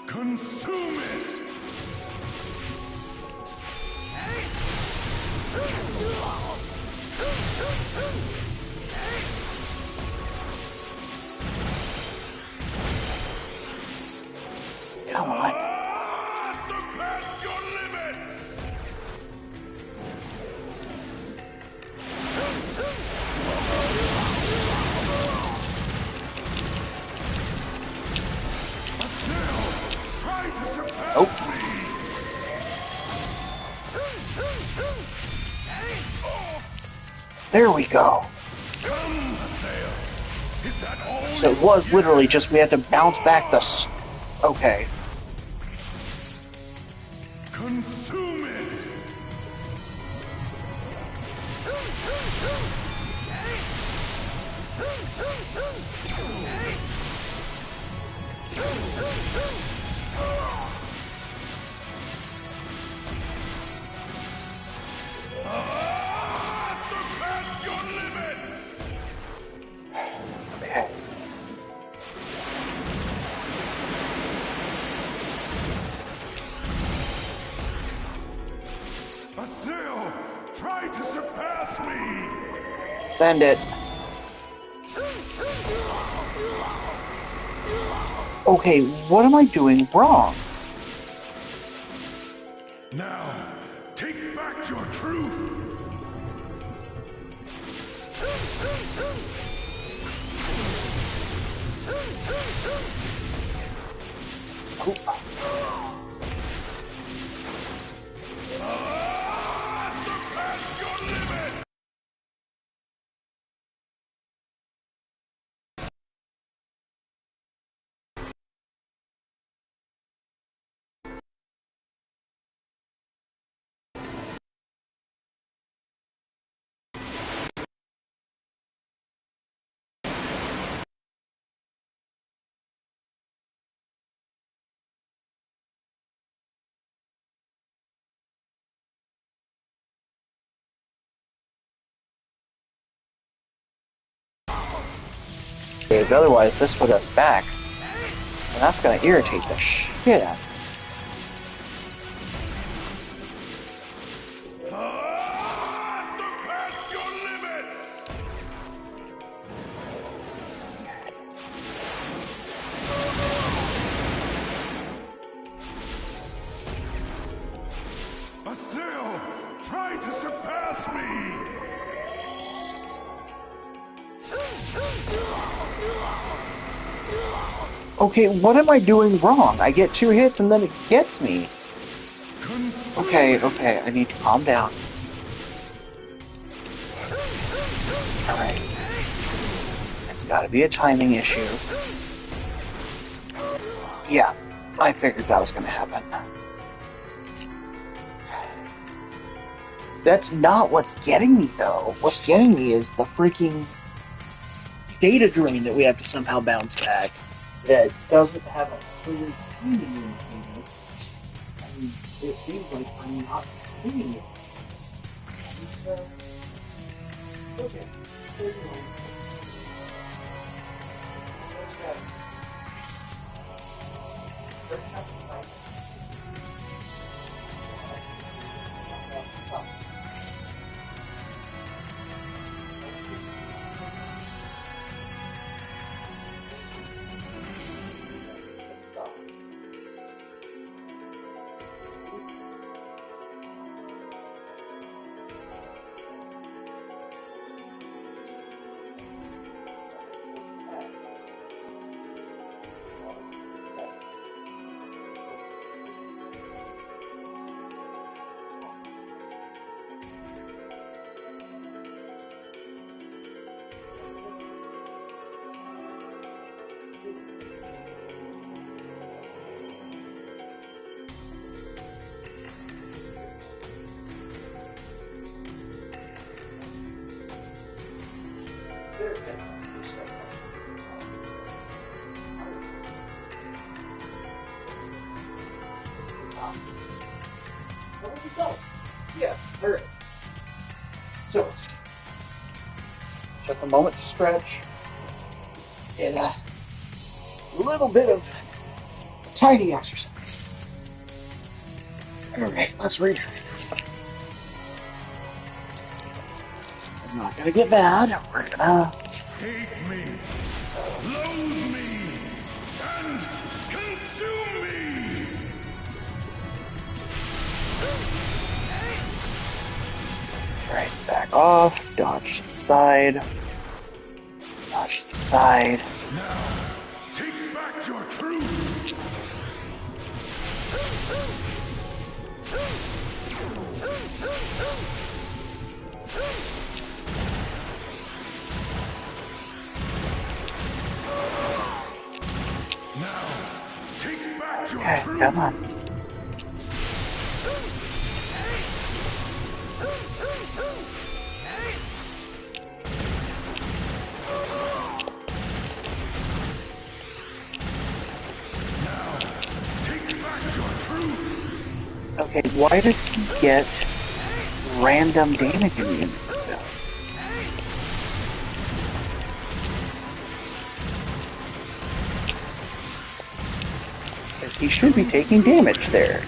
Consume it!
Come on.
Surpass your limits! Try to surpass me!
There we go.
Come, Assail. Is that all?
So it was literally just we had to bounce back the... Okay.
Consume it! Surpass your limits!
Okay.
Assail, try to surpass me!
Send it. Okay, what am I doing wrong?
Now, take back your truth! Surpass your limits!
Because otherwise this put us back. And that's gonna irritate the shit out of me.
Surpass your limits! Assail, try to surpass me!
Okay, what am I doing wrong? I get 2 hits and then it gets me. Okay, I need to calm down. Alright. It's gotta be a timing issue. Yeah, I figured that was gonna happen. That's not what's getting me, though. What's getting me is the freaking data drain that we have to somehow bounce back that doesn't have a clear timing indicator. I mean, it seems like I'm not doing it. So, okay. There's one. What's that? First shot to fight. Yeah, alright. So, took a moment to stretch, and a little bit of tiny exercise. Alright, let's retry this. I'm not gonna get bad. We're gonna
Hate me, loathe me, and consume me!
off, dodge to the side, dodge to the side.
Now, take back your truth! Now, take back your
Okay,
truth!
come on.
Now, take back your truth!
Okay, why does he get random damage immunity? Because he should be taking damage there.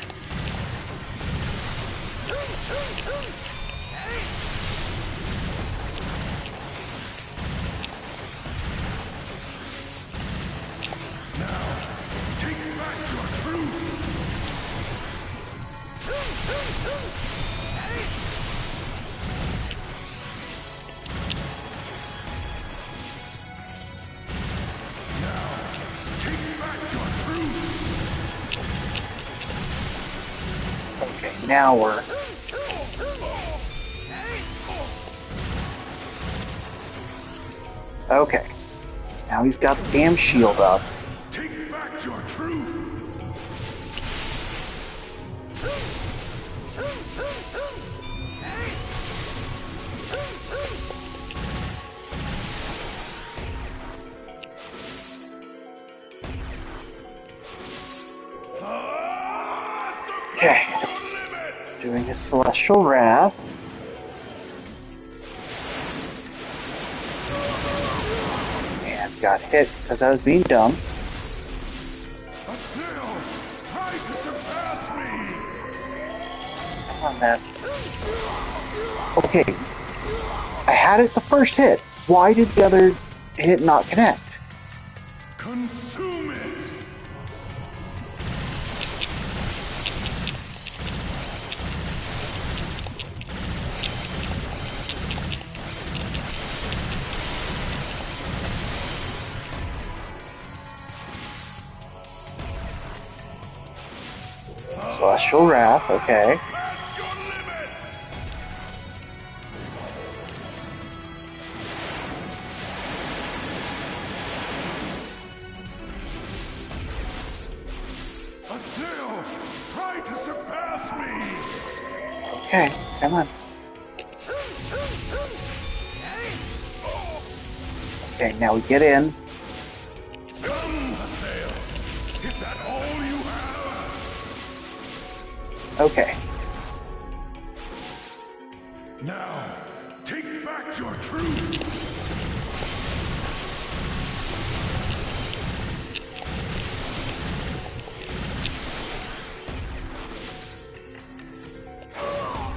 Take back your truth! Now, take back your truth!
Okay, now we're... Okay. Now he's got the damn shield up.
Take back your truth!
Okay. Doing his Celestial Wrath. And got hit because I was being dumb.
Still, try to surpass me!
Come on, man. Okay. I had it the first hit. Why did the other hit not connect?
Consume it!
Celestial Wrath, okay.
Pass your limits! Assail! Try to surpass me!
Okay, come on. Okay, now we get in.
Come, Assail! Is that all you have?
Okay.
Now, take back your truth!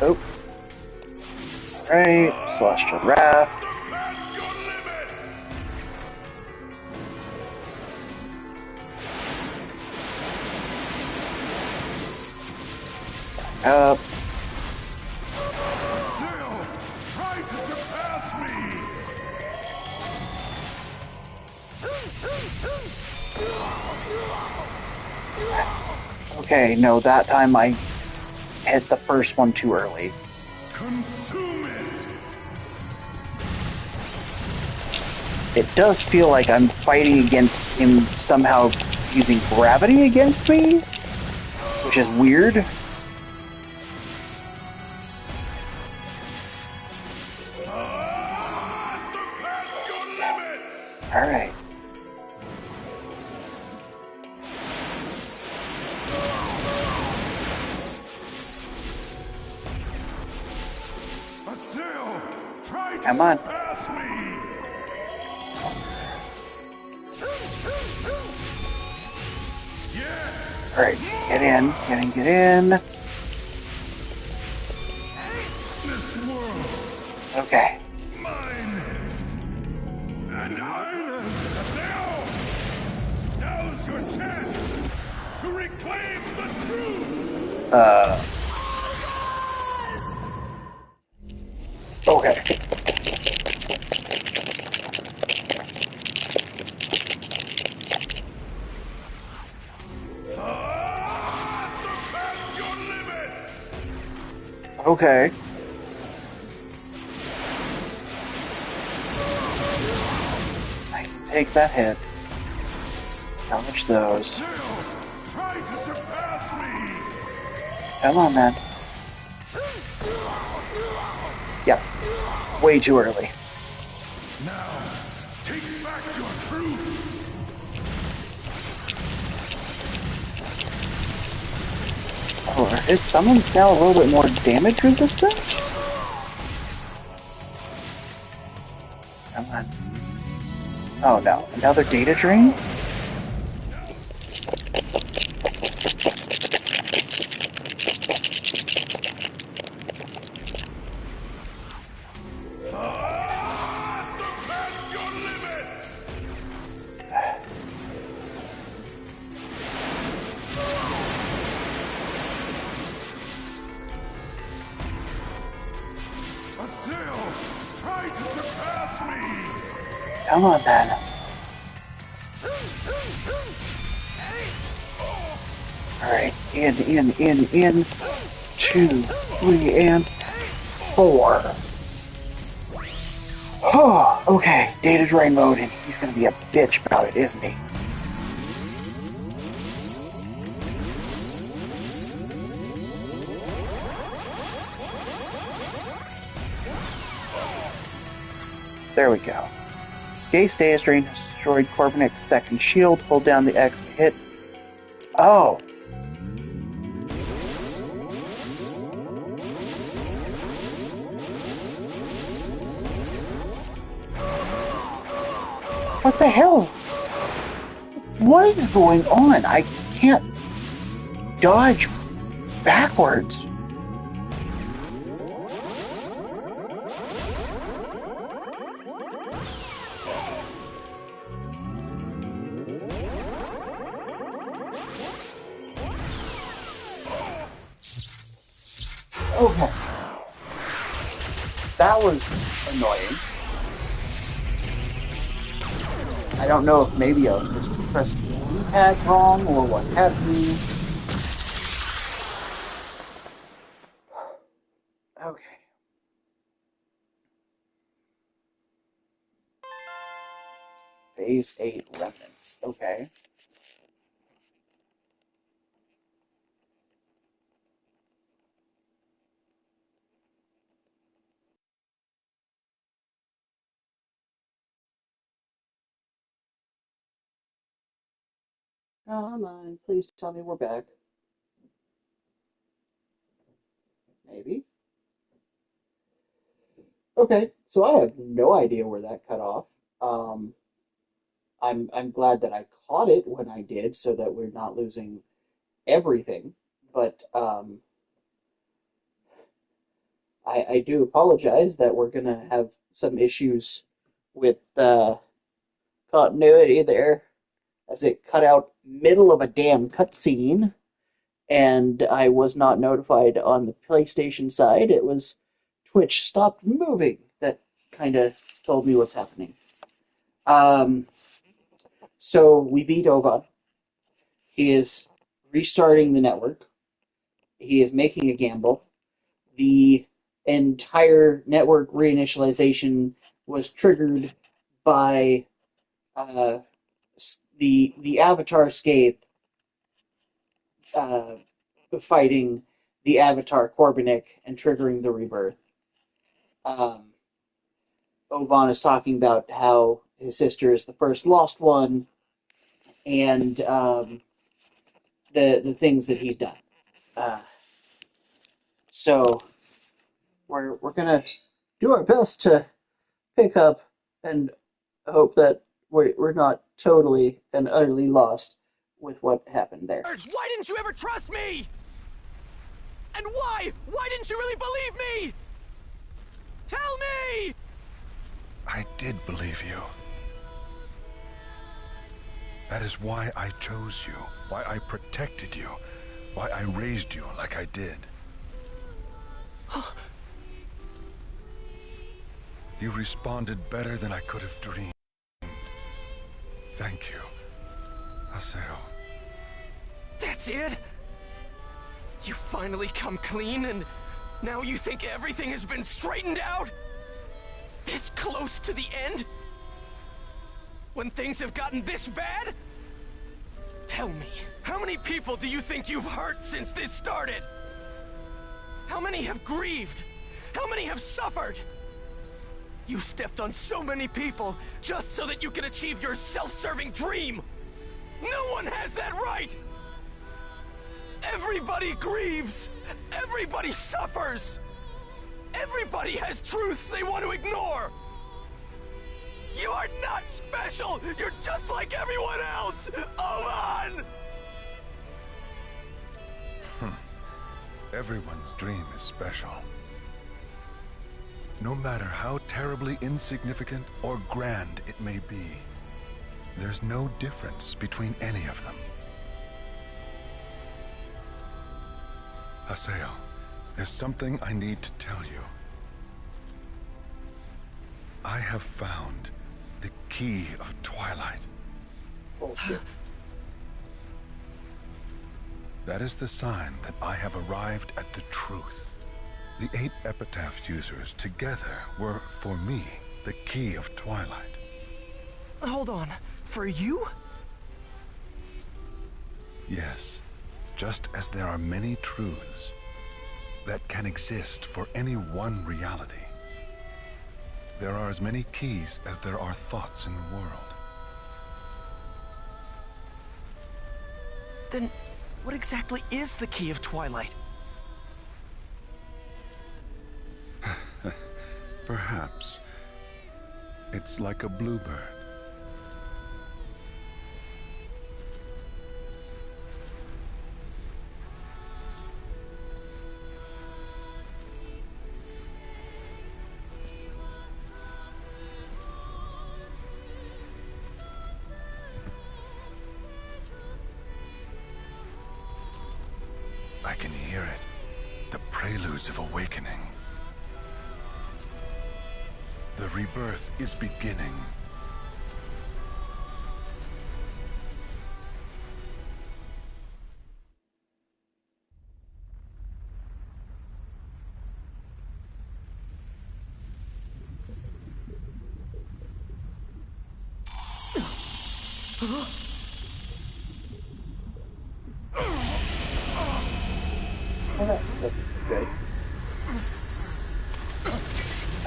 Oh. Alright, Celestial Wrath.
Surpass your limits!
Up.
Assail! Try to surpass me!
Okay, no, that time I hit the first one too early.
Consume it!
It does feel like I'm fighting against him somehow using gravity against me, which is weird.
Surpass your limits!
Alright.
Assail! Try to
Come on.
surpass me! Yes!
Alright, get in, get in.
This world,
Okay.
mine! And Ireland's Assail! Now's your chance to reclaim the truth!
Okay. Okay. I can take that hit. Dodge those.
Still, try to surpass me!
Come on, man. Yep. Way too early.
Now, take back your truth!
Oh, are his summons now a little bit more damage resistant? Come on. Oh no, another data drain?
Surpass your limits! Azil, try to surpass me!
Come on, then. Alright, in. 2, 3, and 4. Oh, okay. Data drain mode, and he's gonna be a bitch about it, isn't he? There we go. Skate Data Drain has destroyed Corbinick's second shield. Hold down the X to hit. Oh! What the hell? What is going on? I can't dodge backwards. Okay. That was annoying. I don't know if maybe I was just pressing the D-pad wrong or what have you. Okay. Phase 8 remnants. Okay. Come on, please tell me we're back. Maybe. Okay, so I have no idea where that cut off. Um, I'm glad that I caught it when I did, so that we're not losing everything. But I do apologize that we're gonna have some issues with continuity there, as it cut out middle of a damn cutscene, and I was not notified on the PlayStation side. It was Twitch stopped moving that kind of told me what's happening. So we beat Ovan. He is restarting the network. He is making a gamble. The entire network reinitialization was triggered by uh, the Avatar scape uh, fighting the Avatar Corbinick and triggering the rebirth. Ovan is talking about how his sister is the first lost one, and the things that he's done. Uh, so we're gonna do our best to pick up and hope that we're not totally and utterly lost with what happened there.
Why didn't you ever trust me? And why? Why didn't you really believe me? Tell me!
I did believe you. That is why I chose you, why I protected you, why I raised you like I did. You responded better than I could have dreamed. Thank you, Aseo.
That's it? You finally come clean and Now you think everything has been straightened out? This close to the end? When things have gotten this bad? Tell me, how many people do you think you've hurt since this started? How many have grieved? How many have suffered? You stepped on so many people just so that you can achieve your self-serving dream! No one has that right! Everybody grieves! Everybody suffers! Everybody has truths they want to ignore! You are not special! You're just like everyone else! Ovan!
Everyone's dream is special. No matter how terribly insignificant or grand it may be, there's no difference between any of them. Haseo, there's something I need to tell you. I have found the key of Twilight.
Bullshit.
That is the sign that I have arrived at the truth. The 8 epitaph users together were, for me, the key of Twilight.
Hold on, for you?
Yes, just as there are many truths that can exist for any one reality, there are as many keys as there are thoughts in the world.
Then, what exactly is the key of Twilight?
Perhaps it's like a bluebird. I can hear it, the preludes of awakening. The rebirth is beginning.
Well, that wasn't good.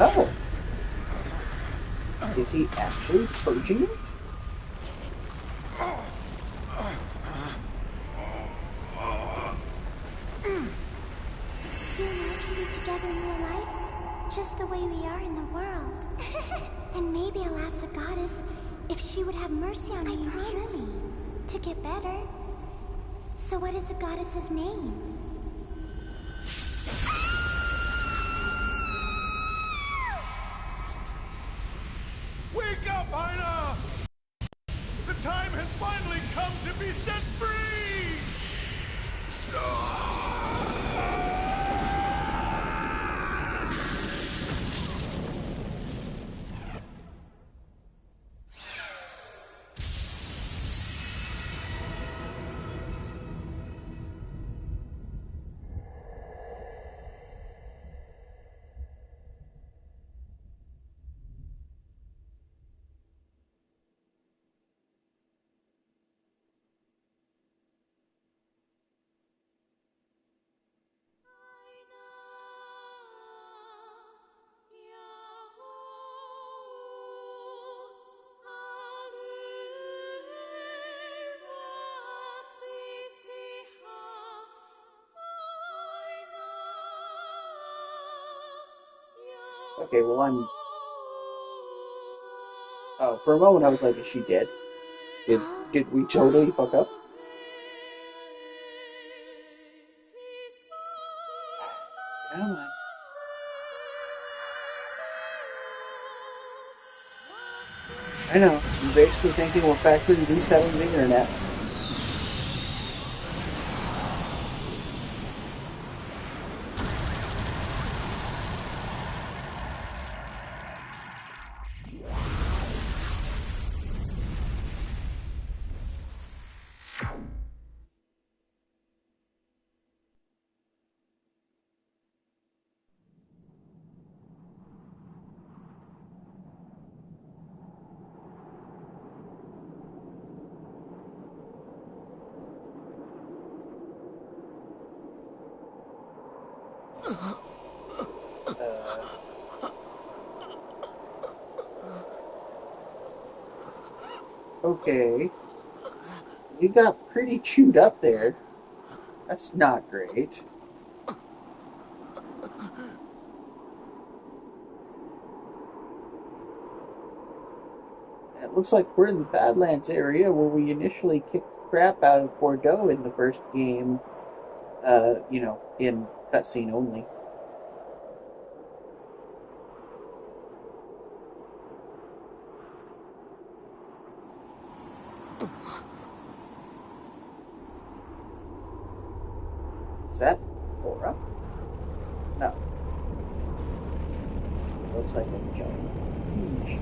Oh! Is he actually purging it?
You and I can be together in real life, just the way we are in the world. And maybe I'll ask the goddess if she would have mercy on me and cure me to get better. So what is the goddess's name?
Wake up, Aina! The time has finally come to be set free!
Okay, well, I'm... Oh, for a moment I was like, is she dead? Did we totally fuck up? Come on. I know. I'm basically thinking we're factoring resetting the internet. Okay. You got pretty chewed up there. That's not great. It looks like we're in the Badlands area where we initially kicked the crap out of Bordeaux in the first game. In cutscene only. Is that Aura? No. It looks like a giant huge.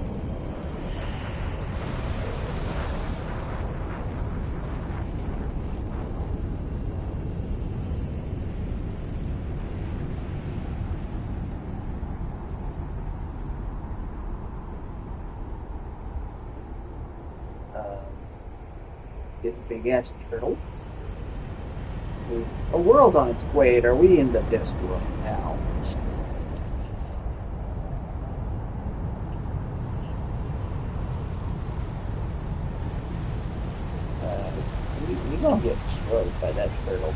Is a big ass turtle. There's a world on its way, and are we in the disc world now? We gonna get destroyed by that turtle.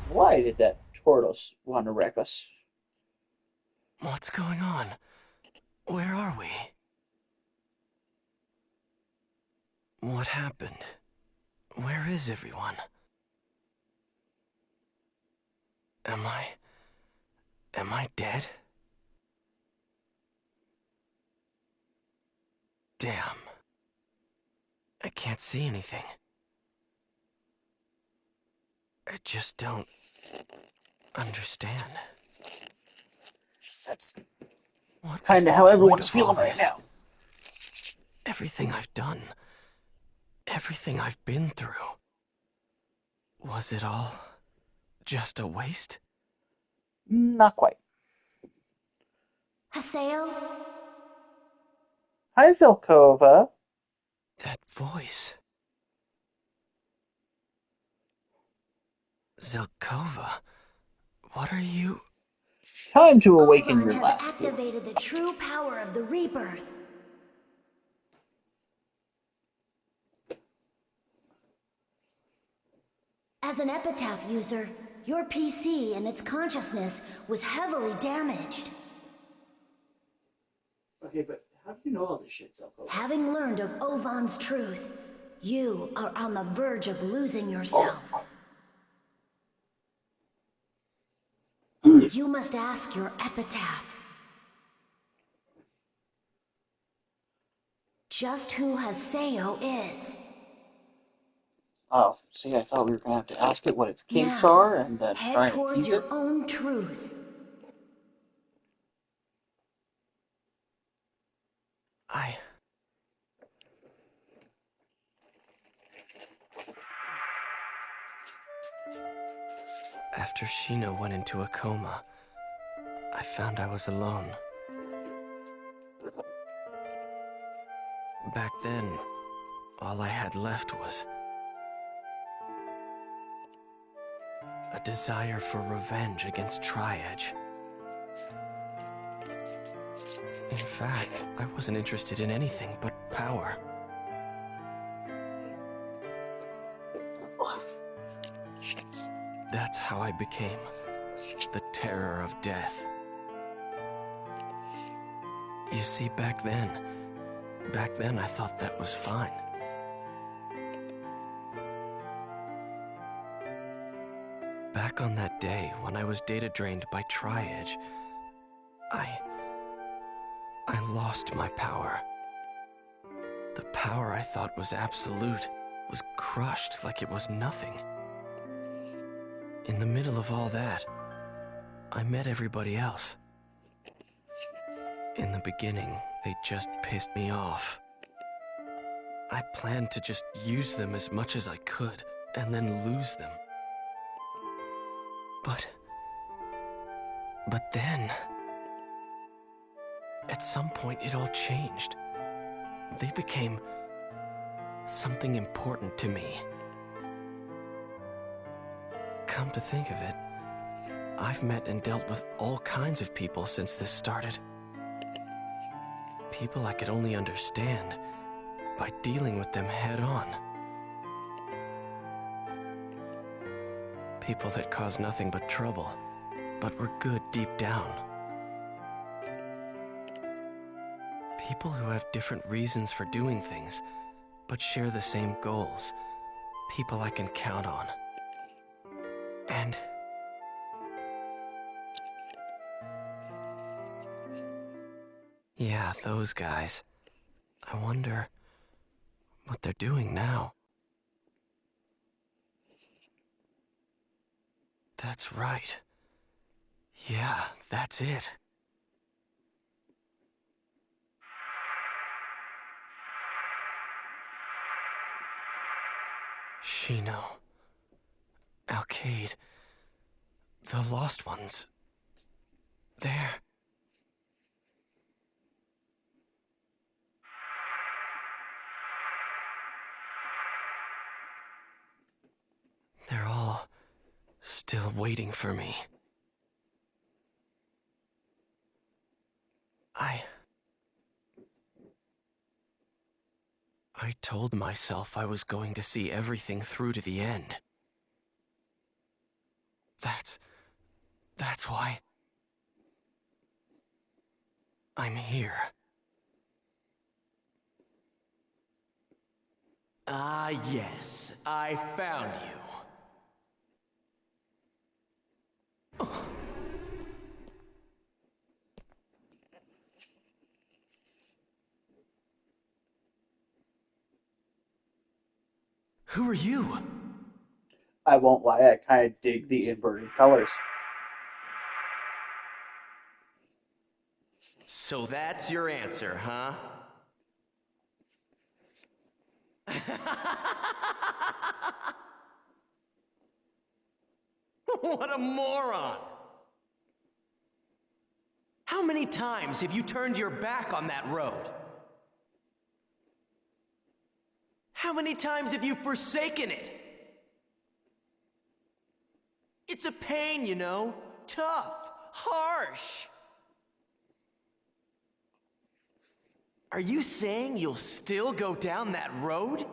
Why did that tortoise want to wreck us?
What's going on? Where are we? What happened? Where is everyone? Am I dead? Damn. I can't see anything. I just don't understand.
That's
What
kind of how everyone's feeling right now.
Everything I've done, everything I've been through. Was it all just a waste?
Not quite.
Haseo?
Hi, Zelkova.
That voice. Zelkova, what are you?
Time to awaken
Ovan
your
has
last form.
activated the true power of the rebirth. As an epitaph user, your PC and its consciousness was heavily damaged.
Okay, but how do you know all this shit, Zelkova?
Having learned of Ovan's truth, you are on the verge of losing yourself. You must ask your epitaph. Just who Haseo is.
Oh, see, I thought we were going to have to ask it what its kinks
Now,
are and then try
head
and
towards
appease
your
it.
own truth.
After Shino went into a coma, I found I was alone. Back then, all I had left was a desire for revenge against Tri-Edge. In fact, I wasn't interested in anything but power. That's how I became the terror of death. You see, back then I thought that was fine. Back on that day when I was data drained by Tri-Edge, I lost my power. The power I thought was absolute was crushed like it was nothing. In the middle of all that, I met everybody else. In the beginning, they just pissed me off. I planned to just use them as much as I could, and then lose them. But then, at some point it all changed. They became Something important to me. Come to think of it, I've met and dealt with all kinds of people since this started. People I could only understand by dealing with them head on. People that caused nothing but trouble, but were good deep down. People who have different reasons for doing things, but share the same goals. People I can count on. And yeah, those guys. I wonder what they're doing now. That's right. Yeah, that's it. Shino. Alcade. The Lost Ones. There. They're all still waiting for me. I told myself I was going to see everything through to the end. That's why I'm here.
Ah, yes, I found you.
Who are you?
I won't lie, I kind of dig the inverted colors.
So that's your answer, huh? What a moron! How many times have you turned your back on that road? How many times have you forsaken it? It's a pain, you know. Tough, harsh. Are you saying you'll still go down that road?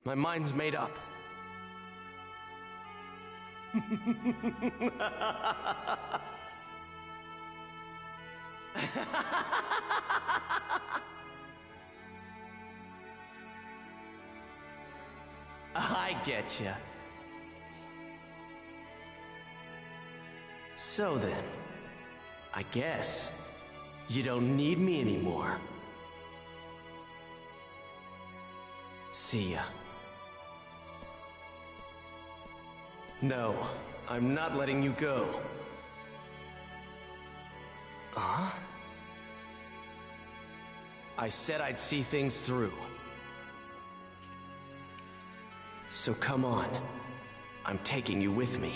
My mind's made up.
I getcha. So then, I guess you don't need me anymore. See ya.
No, I'm not letting you go. Huh? I said I'd see things through. So come on. I'm taking you with me.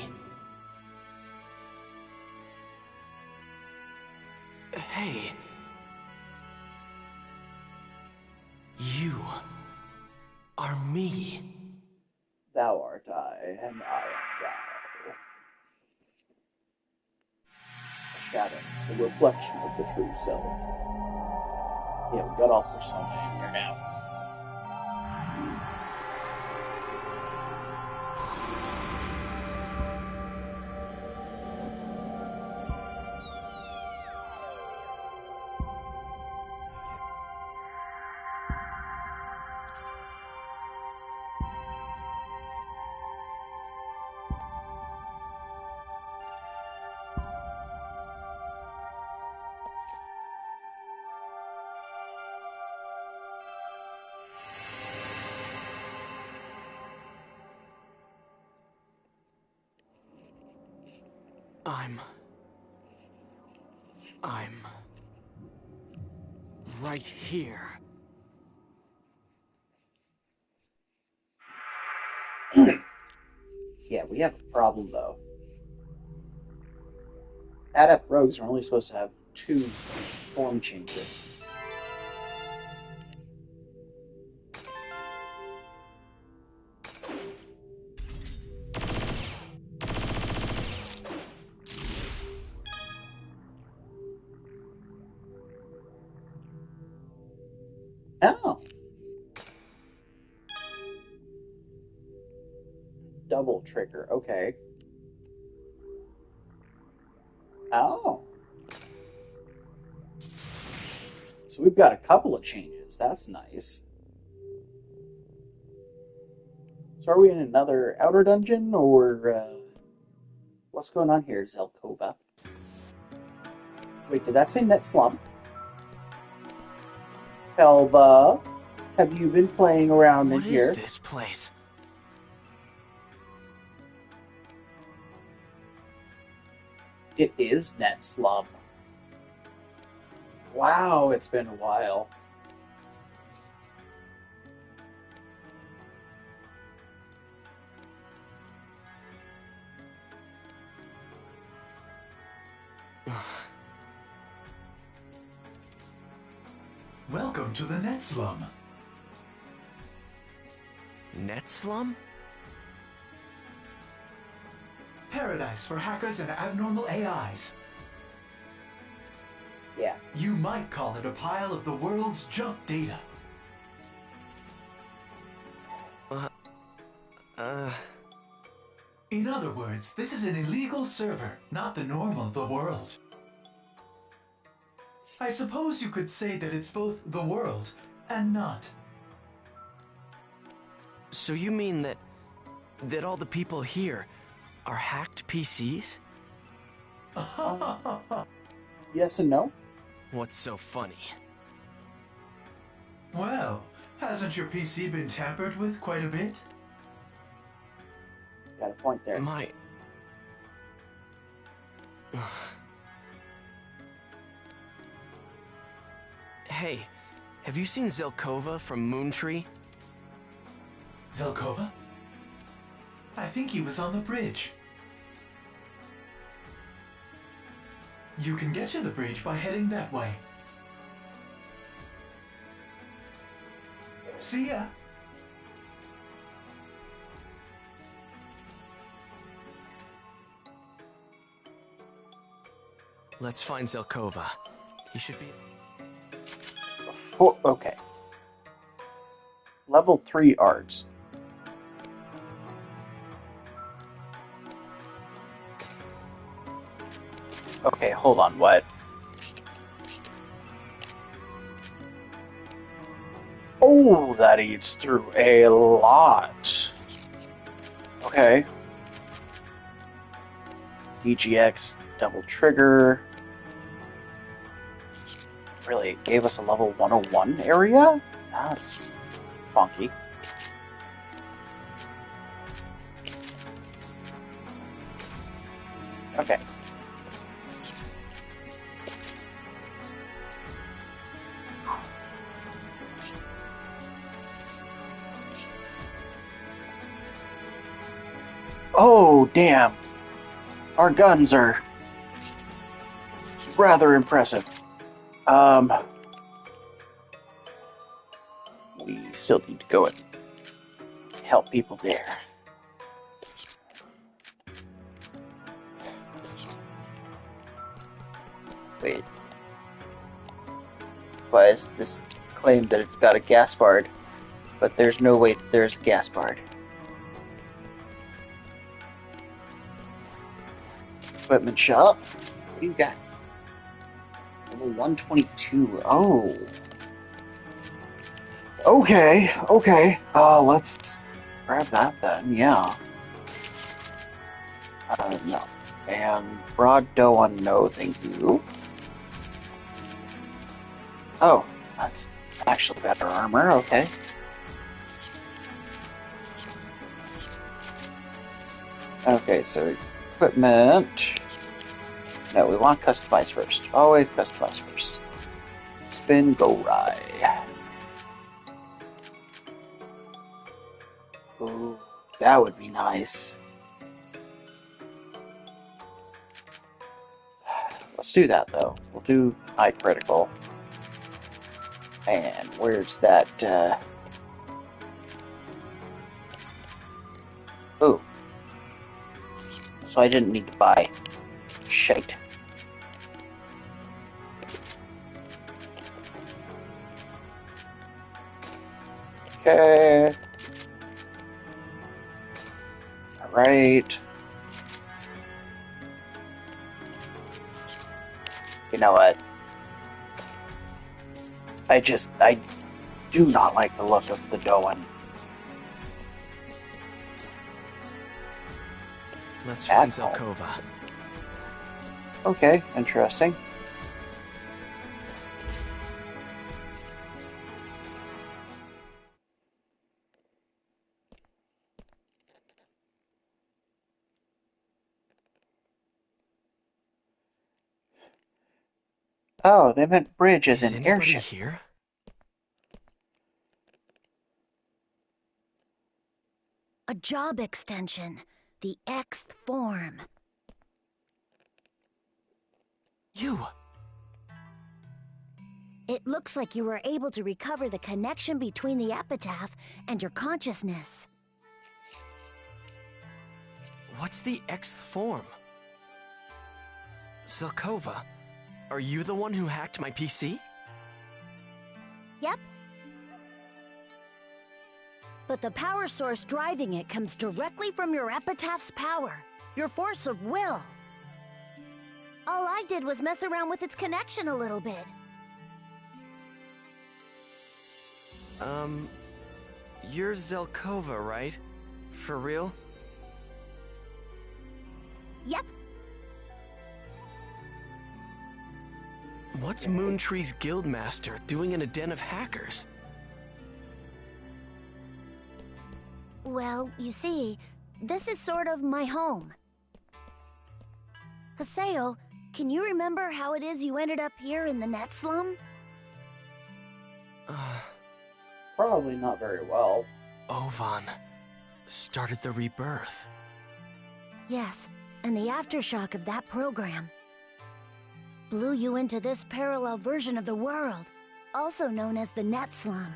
Hey. You are me.
Thou art I, and I am thou. A shadow, the reflection of the true self. Yeah, we got all persona in here now.
I'm right here.
Yeah, we have a problem though. Adept rogues are only supposed to have 2 form changes. Oh. Double trigger, okay. Oh. So we've got a couple of changes. That's nice. So are we in another outer dungeon, or what's going on here, Zelkova? Wait, did that say net slump? Helba, have you been playing around in here?
What is this place?
It is net slump. Wow, it's been a while.
Welcome to the Net Slum.
Net slum?
Paradise for hackers and abnormal AIs.
Yeah.
You might call it a pile of the world's junk data. In other words, this is an illegal server, not the norm of the world. I suppose you could say that it's both the world and not.
So you mean that all the people here are hacked PCs?
Yes and no.
What's so funny?
Well, hasn't your PC been tampered with quite a bit?
Got a point there.
My... Hey, have you seen Zelkova from Moontree?
Zelkova? I think he was on the bridge. You can get to the bridge by heading that way. See ya.
Let's find Zelkova. He should be...
Okay. Level 3 arts. Okay, hold on, what? Oh, that eats through a lot. Okay. DGX, double trigger. Really, it gave us a level 101 area? That's funky. Okay. Oh, damn. Our guns are rather impressive. We still need to go and help people there. Wait. Why is this claim that it's got a gas bard, but there's no way that there's a gas bard? Equipment shop. What do you got? Level 122. Oh. Okay, okay. Let's grab that then, yeah. No. And broad dough on no, thank you. Oh, that's actually better armor, okay. Okay, so equipment. No, we want customize first. Always customize first. Spin, go rye. Ooh, that would be nice. do that, though. We'll do high critical. And where's that, Oh. So I didn't need to buy shite. Okay. Alright. You know what? I do not like the look of the Doan.
Let's find Zelkova.
Okay, interesting. Oh, they meant bridge as in airship.
Here?
A job extension. The Xth form.
You!
It looks like you were able to recover the connection between the epitaph and your consciousness.
What's the Xth form? Zelkova, are you the one who hacked my PC?
Yep. But the power source driving it comes directly from your epitaph's power, your force of will. All I did was mess around with its connection a little bit.
You're Zelkova, right? For real?
Yep.
What's Moontree's guildmaster doing in a den of hackers?
Well, you see, this is sort of my home. Haseo, can you remember how it is you ended up here in the net slum?
Probably not very well.
Ovan started the rebirth.
Yes, and the aftershock of that program blew you into this parallel version of the world, also known as the net slum.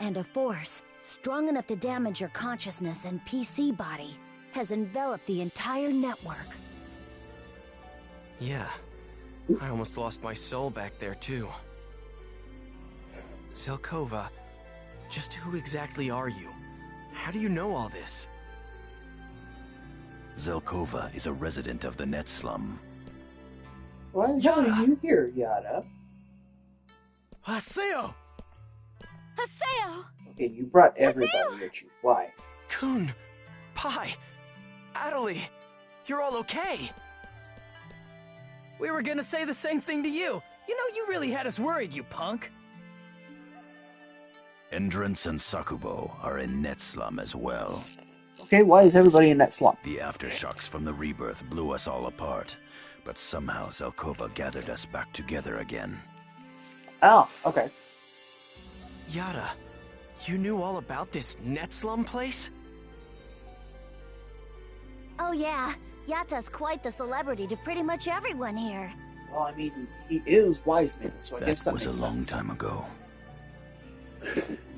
And a force strong enough to damage your consciousness and PC body has enveloped the entire network.
Yeah, I almost lost my soul back there too. Zelkova, just who exactly are you? How do you know all this?
Zelkova is a resident of the net slum.
Why are you here, Yada?
Haseo!
Haseo!
Okay, you brought everybody with you. Why?
Kun, Pai, Adelie, you're all okay.
We were gonna say the same thing to you. You know, you really had us worried, you punk.
Endrance and Sakubo are in net slum as well.
Okay, why is everybody in that slump?
The aftershocks from the rebirth blew us all apart, but somehow Zelkova gathered us back together again.
Oh, okay.
Yada, you knew all about this net slum place?
Oh yeah, Yata's quite the celebrity to pretty much everyone here.
Well, I mean, he is Wiseman, so I guess that
was
makes
a long
sense.
time ago.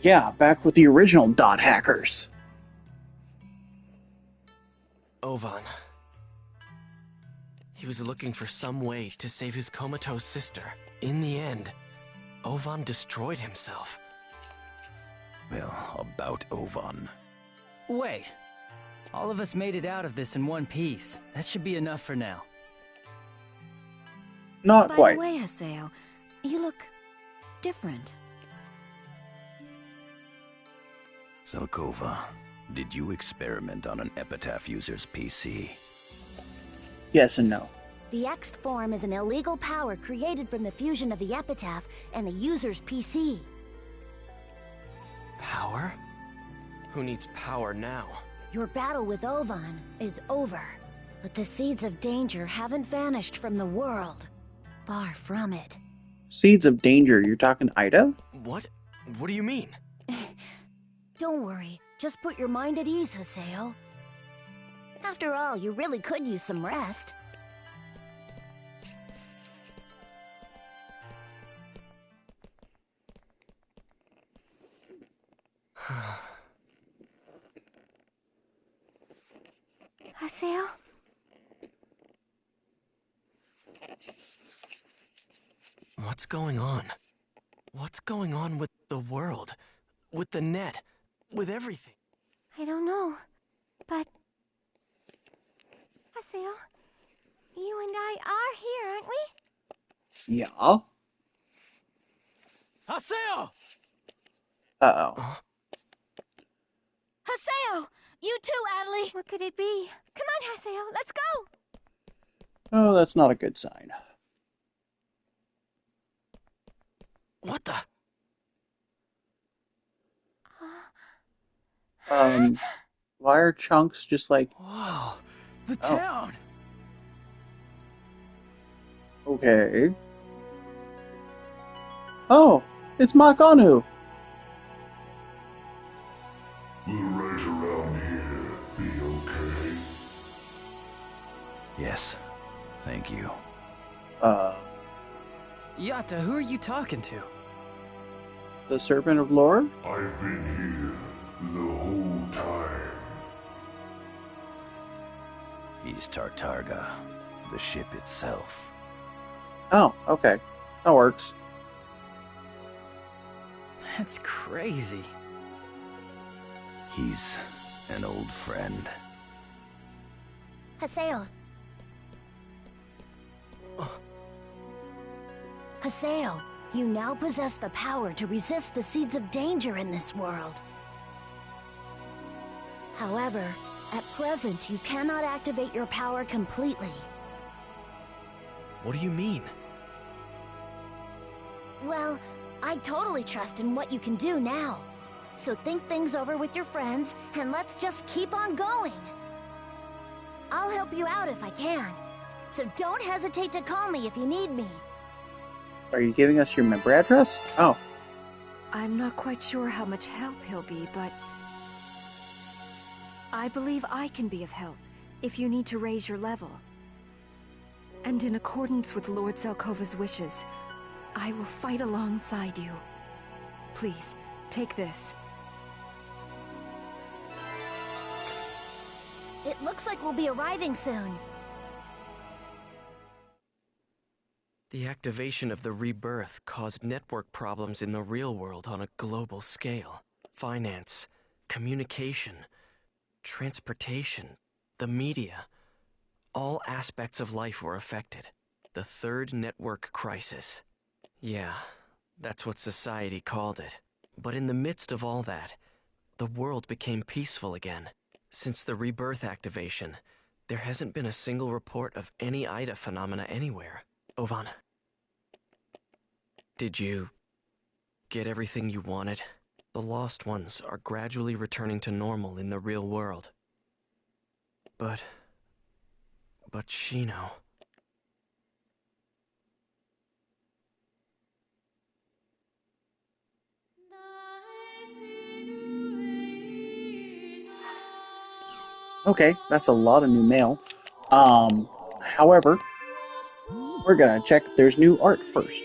Yeah, back with the original dot hackers.
Ovan. He was looking for some way to save his comatose sister. In the end, Ovan destroyed himself.
Well, about Ovan.
Wait. All of us made it out of this in one piece. That should be enough for now.
Not
By
quite.
the way, Haseo, you look different.
Zelkova, did you experiment on an Epitaph user's PC?
Yes and no.
The Xth form is an illegal power created from the fusion of the epitaph and the user's PC.
Power? Who needs power now?
Your battle with Ovan is over, but the seeds of danger haven't vanished from the world. Far from it.
Seeds of danger, you're talking Ida?
What? What do you mean?
Don't worry, just put your mind at ease, Haseo. After all, you really could use some rest.
What's going on? What's going on with the world? With the net? With everything?
I don't know, but... Haseo, you and I are here, aren't we?
Yeah.
Haseo!
Uh-oh.
Haseo! You too, Adley!
What could it be? Come on, Haseo, let's go!
Oh, that's not a good sign.
What the?
Why are chunks just like...
Whoa, the town!
Okay. Oh, it's Makanu!
Will right around here be okay?
Yes, thank you.
Yatta, who are you talking to?
The Serpent of Lore?
I've been here the whole time.
He's Tartarga, the ship itself.
Oh, okay. That works.
That's crazy.
He's an old friend.
Haseo. Haseo, you now possess the power to resist the seeds of danger in this world. However, at present, you cannot activate your power completely.
What do you mean?
Well, I totally trust in what you can do now. So think things over with your friends, and let's just keep on going. I'll help you out if I can. So don't hesitate to call me if you need me.
Are you giving us your member address? Oh.
I'm not quite sure how much help he'll be, but... I believe I can be of help, if you need to raise your level. And in accordance with Lord Zelkova's wishes, I will fight alongside you. Please, take this.
It looks like we'll be arriving soon.
The activation of the rebirth caused network problems in the real world on a global scale. Finance, communication, transportation, the media. All aspects of life were affected. The third network crisis. Yeah, that's what society called it. But in the midst of all that, the world became peaceful again. Since the rebirth activation, there hasn't been a single report of any Ida phenomena anywhere. Ovan, did you get everything you wanted? The lost ones are gradually returning to normal in the real world. But Shino...
Okay, that's a lot of new mail. However, we're gonna check if there's new art first.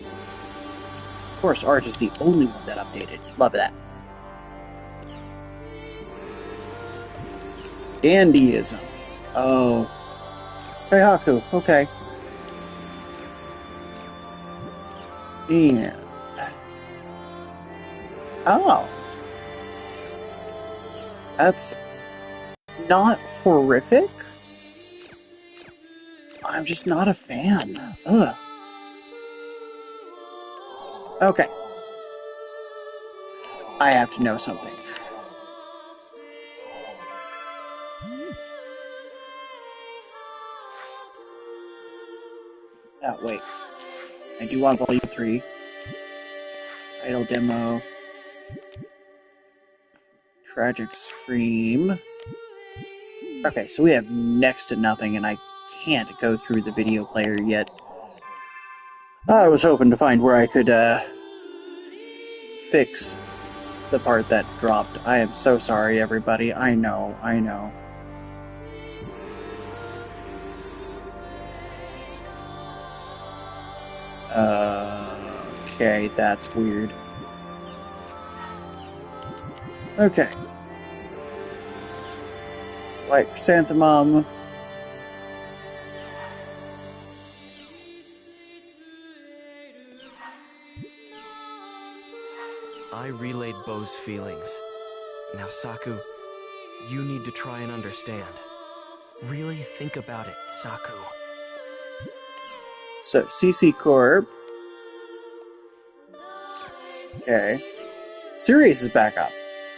Of course, art is the only one that updated. Love that. Dandyism. Oh. Kaihaku, okay. And... oh. That's... not horrific. I'm just not a fan. Ugh. Okay. I have to know something. Oh, wait. I do want Volume 3. Idle Demo. Tragic Scream. Okay, so we have next to nothing, and I can't go through the video player yet. I was hoping to find where I could, fix the part that dropped. I am so sorry, everybody. I know. Okay, that's weird. Okay. White chrysanthemum.
I relayed Bo's feelings. Now, Saku, you need to try and understand. Really think about it, Saku.
So, CC Corp. Okay. Sirius is back up.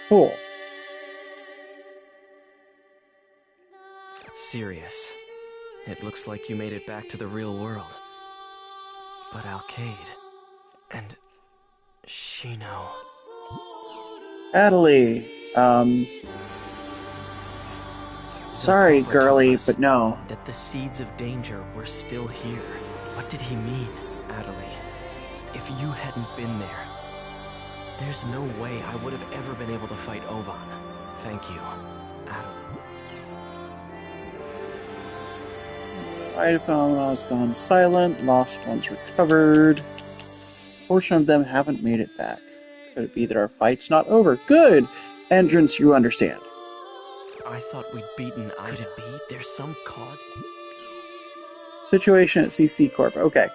Cool.
Sirius, it looks like you made it back to the real world. But Alcade and Shino...
Adelie, sorry, girly, but no.
That the seeds of danger were still here. What did he mean, Adelie? If you hadn't been there, there's no way I would have ever been able to fight Ovan. Thank you, Adelie.
Ida phenomenon has gone silent. Lost ones recovered. A portion of them haven't made it back. Could it be that our fight's not over? Good! Entrance, you understand.
I thought we'd beaten Ida. Could it be there's some cause?
Situation at CC Corp. Okay.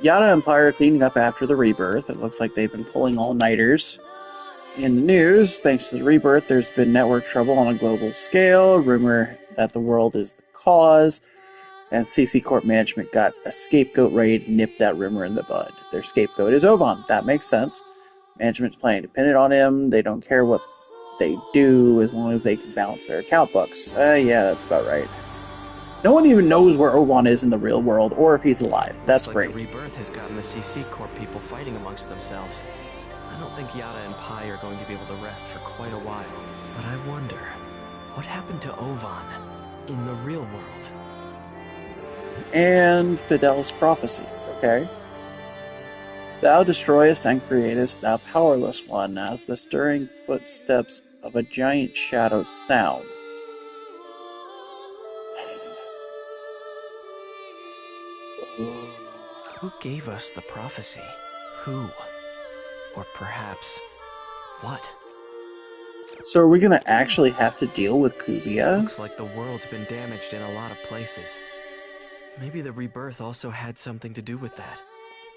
Yada Empire are cleaning up after the rebirth. It looks like they've been pulling all-nighters. In the news, thanks to the rebirth, there's been network trouble on a global scale. Rumor that the world is the cause. And CC Corp management got a scapegoat ready to nip that rumor in the bud. Their scapegoat is Ovan. That makes sense. Management's planning to pin it on him. They don't care what they do as long as they can balance their account books. Yeah, that's about right. No one even knows where Ovan is in the real world, or if he's alive. That's
Looks
great.
Like the rebirth has gotten the CC Corp people fighting amongst themselves. I don't think Yada and Pi are going to be able to rest for quite a while. But I wonder, what happened to Ovan in the real world?
And Fidel's prophecy, okay? Thou destroyest and createst, thou powerless one, as the stirring footsteps of a giant shadow sound.
Who gave us the prophecy? Who? Or perhaps, what?
So are we going to actually have to deal with Kubia?
Looks like the world's been damaged in a lot of places. Maybe the rebirth also had something to do with that.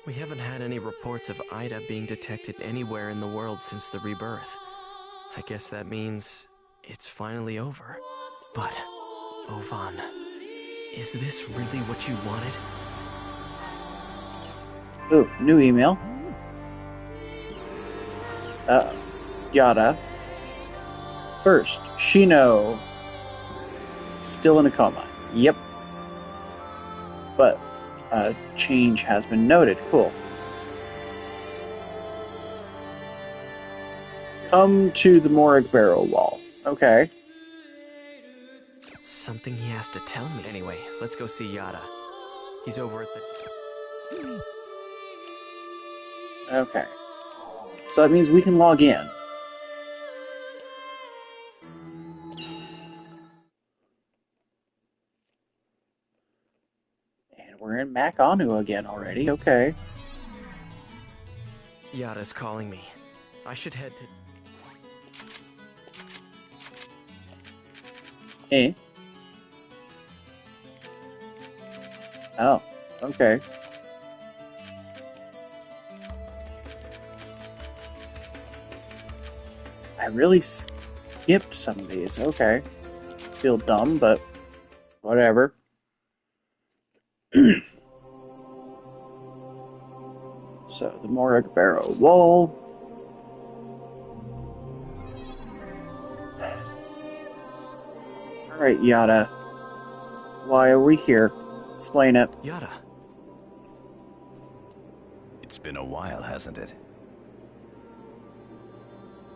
We haven't had any reports of Ida being detected anywhere in the world since the rebirth. I guess that means it's finally over. But, Ovan, is this really what you wanted?
Ooh, new email. Yada. First, Shino. Still in a coma. Yep. But, change has been noted. Cool. Come to the morgue barrel wall. Okay.
Something he has to tell me. Anyway, let's go see Yada. He's over at the...
Okay. So that means we can log in. And we're in Makanu again already. Okay.
Yada's calling me. I should head to...
Eh? Oh, okay. I really skipped some of these. Okay. Feel dumb, but whatever. So, the morgue barrow wall. Alright, Yada. Why are we here? Explain it.
Yada.
It's been a while, hasn't it?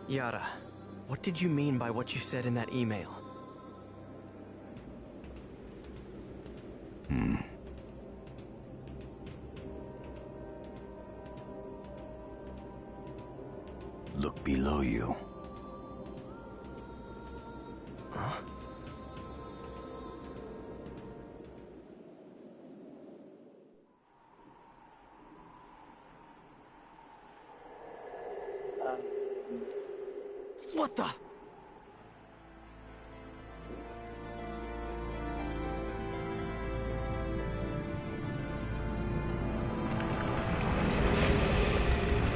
Yada, what did you mean by what you said in that email?
Look below you.
Huh? What the?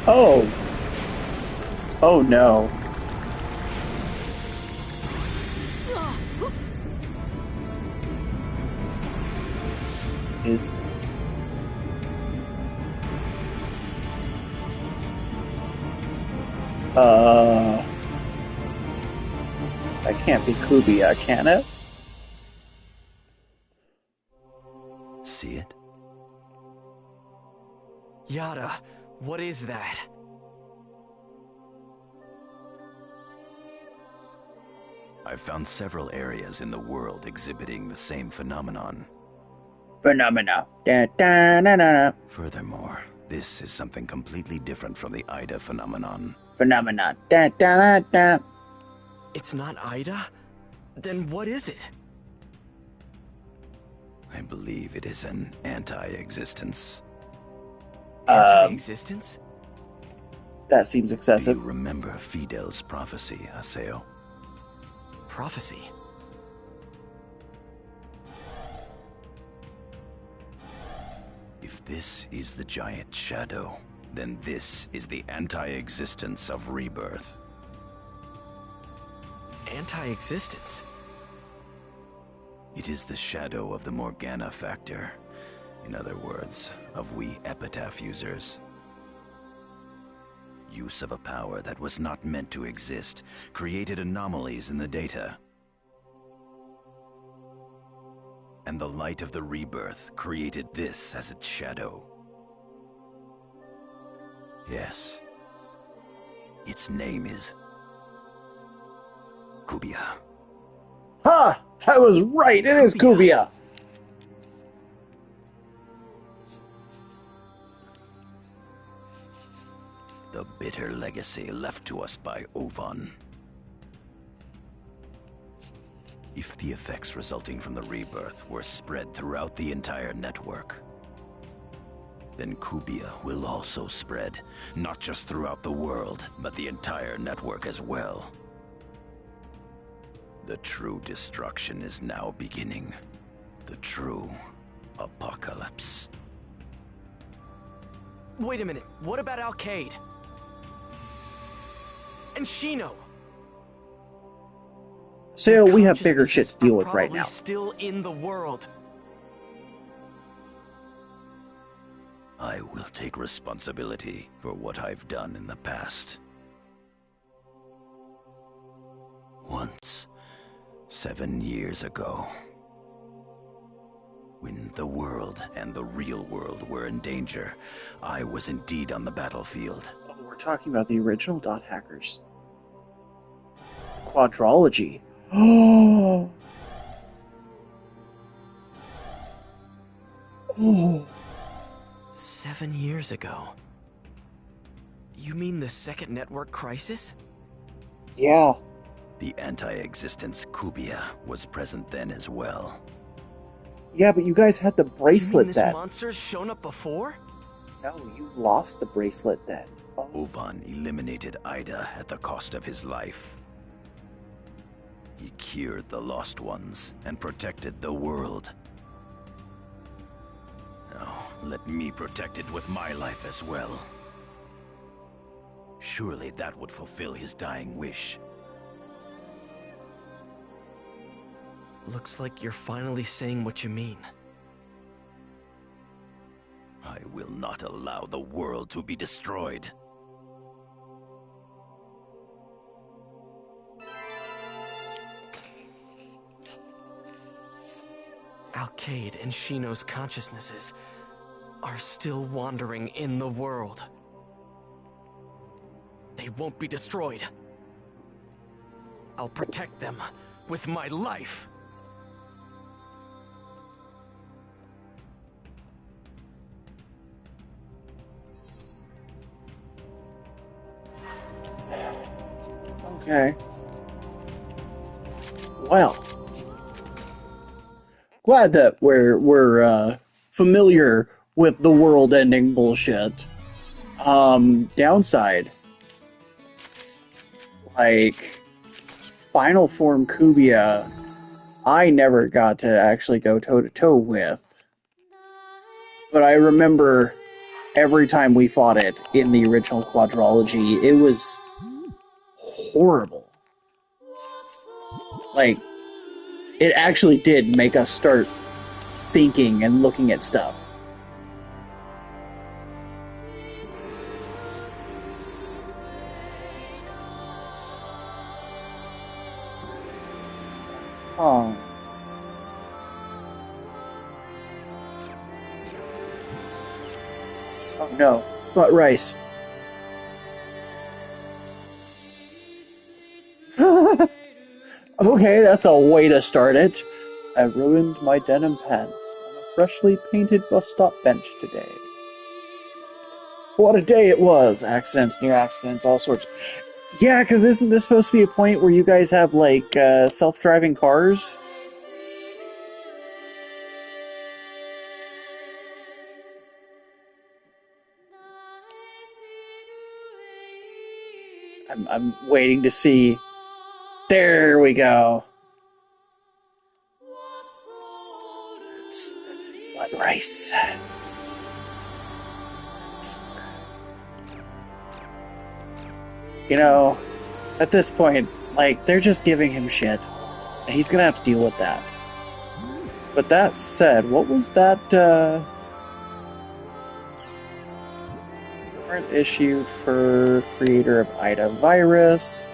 Oh! Oh no. Is... That can't be Kubia, can it?
See it?
Yada, what is that?
I've found several areas in the world exhibiting the same phenomenon.
Phenomena. Da, da, da, da, da.
Furthermore, this is something completely different from the Ida phenomenon.
Phenomena. Da, da, da, da.
It's not Ida? Then what is it?
I believe it is an anti-existence.
Anti-existence?
That seems excessive.
Do you remember Fidel's prophecy, Haseo?
Prophecy?
If this is the giant shadow, then this is the anti-existence of rebirth.
Anti-existence?
It is the shadow of the Morgana factor. In other words, of we epitaph users. Use of a power that was not meant to exist created anomalies in the data. And the light of the rebirth created this as its shadow. Yes. Its name is Kubia.
Ha! I was right, it is Kubia!
The bitter legacy left to us by Ovan. If the effects resulting from the rebirth were spread throughout the entire network, then Kubia will also spread, not just throughout the world, but the entire network as well. The true destruction is now beginning. The true apocalypse.
Wait a minute, what about Alkaid? And Shino?
So we have bigger shit to deal with right
Probably
now.
still in the world.
I will take responsibility for what I've done in the past. Once, 7 years ago, when the world and the real world were in danger, I was indeed on the battlefield.
Oh, we're talking about the original Dot Hackers. Quadrology. Oh. Oh.
7 years ago. You mean the second network crisis?
Yeah.
The anti-existence Kubia was present then as well.
Yeah, but you guys had the
You mean
bracelet
this
then.
monster's shown up before?
No, you lost the bracelet then. Oh.
Ovan eliminated Ida at the cost of his life. He cured the lost ones and protected the world. Now, let me protect it with my life as well. Surely that would fulfill his dying wish.
Looks like you're finally saying what you mean.
I will not allow the world to be destroyed.
Alkaid and Shino's consciousnesses are still wandering in the world. They won't be destroyed. I'll protect them with my life.
Okay. Well. Glad that we're familiar with the world-ending bullshit. Downside. Like, Final Form Kubia, I never got to actually go toe-to-toe with. But I remember every time we fought it in the original quadrology, it was horrible. Like, it actually did make us start thinking and looking at stuff. Oh. Oh no, but rice. Okay, that's a way to start it. I ruined my denim pants on a freshly painted bus stop bench today. What a day it was! Accidents, near accidents, all sorts. Yeah, because isn't this supposed to be a point where you guys have, like, self-driving cars? I'm waiting to see. There we go. Blood rice. You know, at this point, like, they're just giving him shit. And he's gonna have to deal with that. But that said, what was that, warrant issued for creator of Ida virus?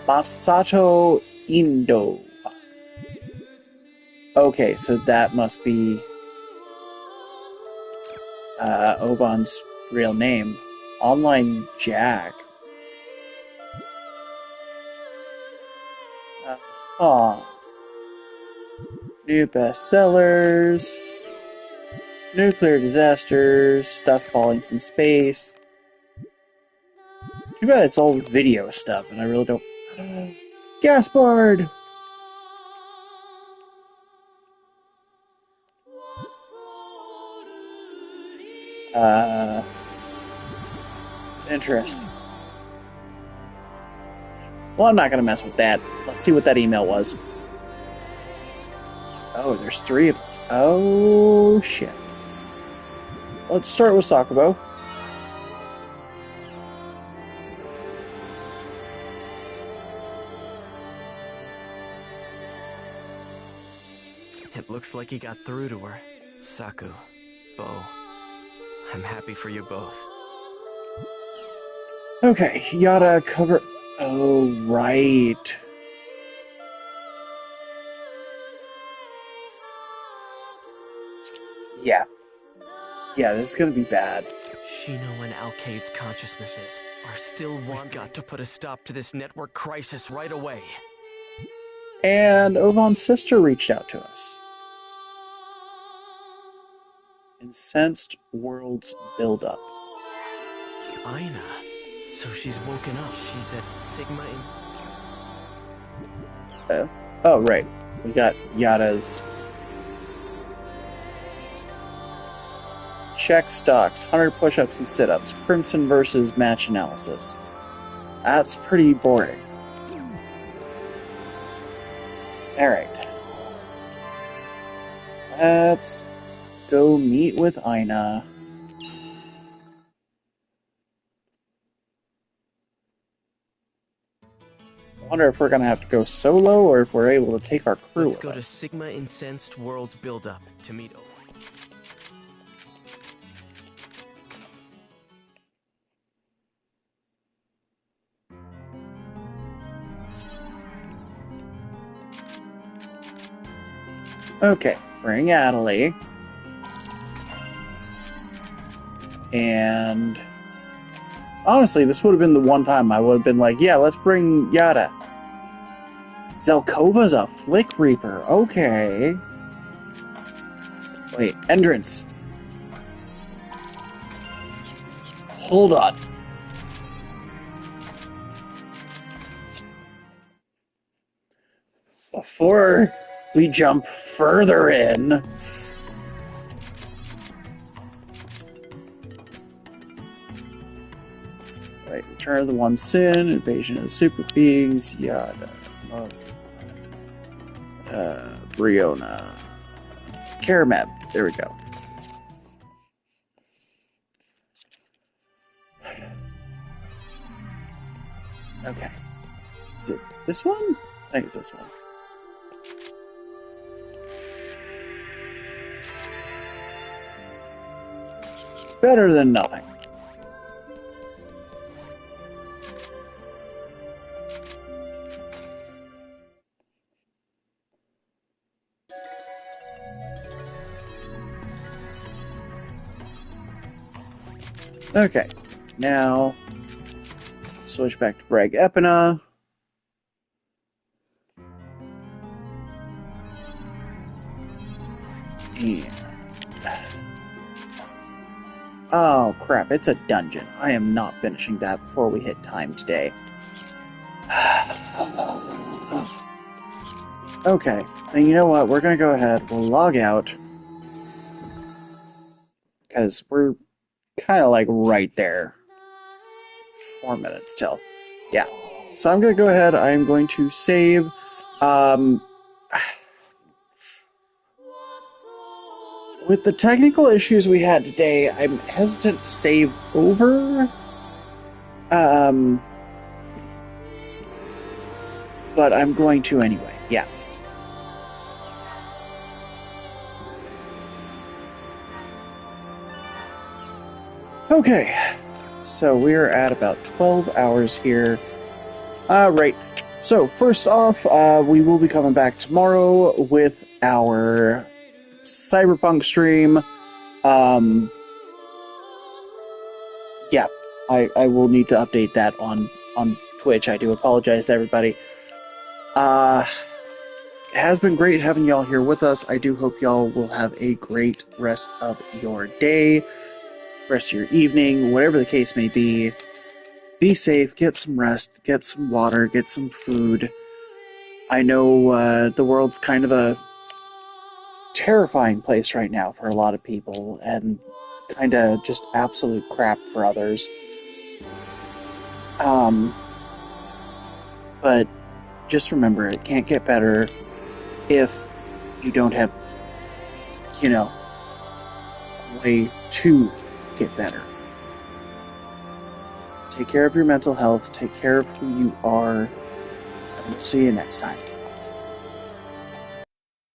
Masato Indo. Okay, so that must be Ovan's real name. Online Jack. New bestsellers. Nuclear disasters. Stuff falling from space. Too bad it's all video stuff, and I really don't... Gaspard! Interesting. Well, I'm not gonna mess with that. Let's see what that email was. Oh, there's 3 of them. Oh, shit. Let's start with Sakubo.
It looks like he got through to her. Saku, Bo, I'm happy for you both.
Okay, Yada cover... Oh, right. Yeah. Yeah, this is gonna be bad.
Shino and Alkaid's consciousnesses are still one. We've got to put a stop to this network crisis right away.
And Ovan's sister reached out to us. Incensed worlds build up.
Aina. So she's woken up. She's at Sigma
Oh, right. We got Yada's. Check stocks, 100 push-ups and sit-ups, Crimson versus match analysis. That's pretty boring. Alright. Let's go meet with Aina. I wonder if we're gonna have to go solo or if we're able to take our crew
Let's
with
go
us.
to Sigma Incensed Worlds Buildup to meet Ovan.
Okay, bring Adelie. And honestly, this would have been the one time I would have been like, yeah, let's bring Yada. Zelkova's a Flick Reaper. Okay. Wait, entrance. Hold on. Before we jump further in, right, Return of the One Sin, Invasion of the Super Beings, Yada, Briona, Karameb, there we go. Okay. Is it this one? I think it's this one. Better than nothing. Okay, now switch back to Bragg Epina. And... oh crap, it's a dungeon. I am not finishing that before we hit time today. Okay, then you know what? We're gonna go ahead, we'll log out. Because we're kind of like right there. 4 minutes till. Yeah. So I'm going to go ahead. I'm going to save. With the technical issues we had today, I'm hesitant to save over. But I'm going to anyway. Yeah. Okay. So we're at about 12 hours here. Right. So first off, we will be coming back tomorrow with our Cyberpunk stream. Yeah, I will need to update that on Twitch. I do apologize, everybody. It has been great having y'all here with us. I do hope y'all will have a great rest of your day, rest of your evening, whatever the case may be. Be safe, get some rest, get some water, get some food. I know the world's kind of a terrifying place right now for a lot of people, and kind of just absolute crap for others. But just remember, it can't get better if you don't have, you know, a way to get better. Take care of your mental health, take care of who you are, and we'll see you next time.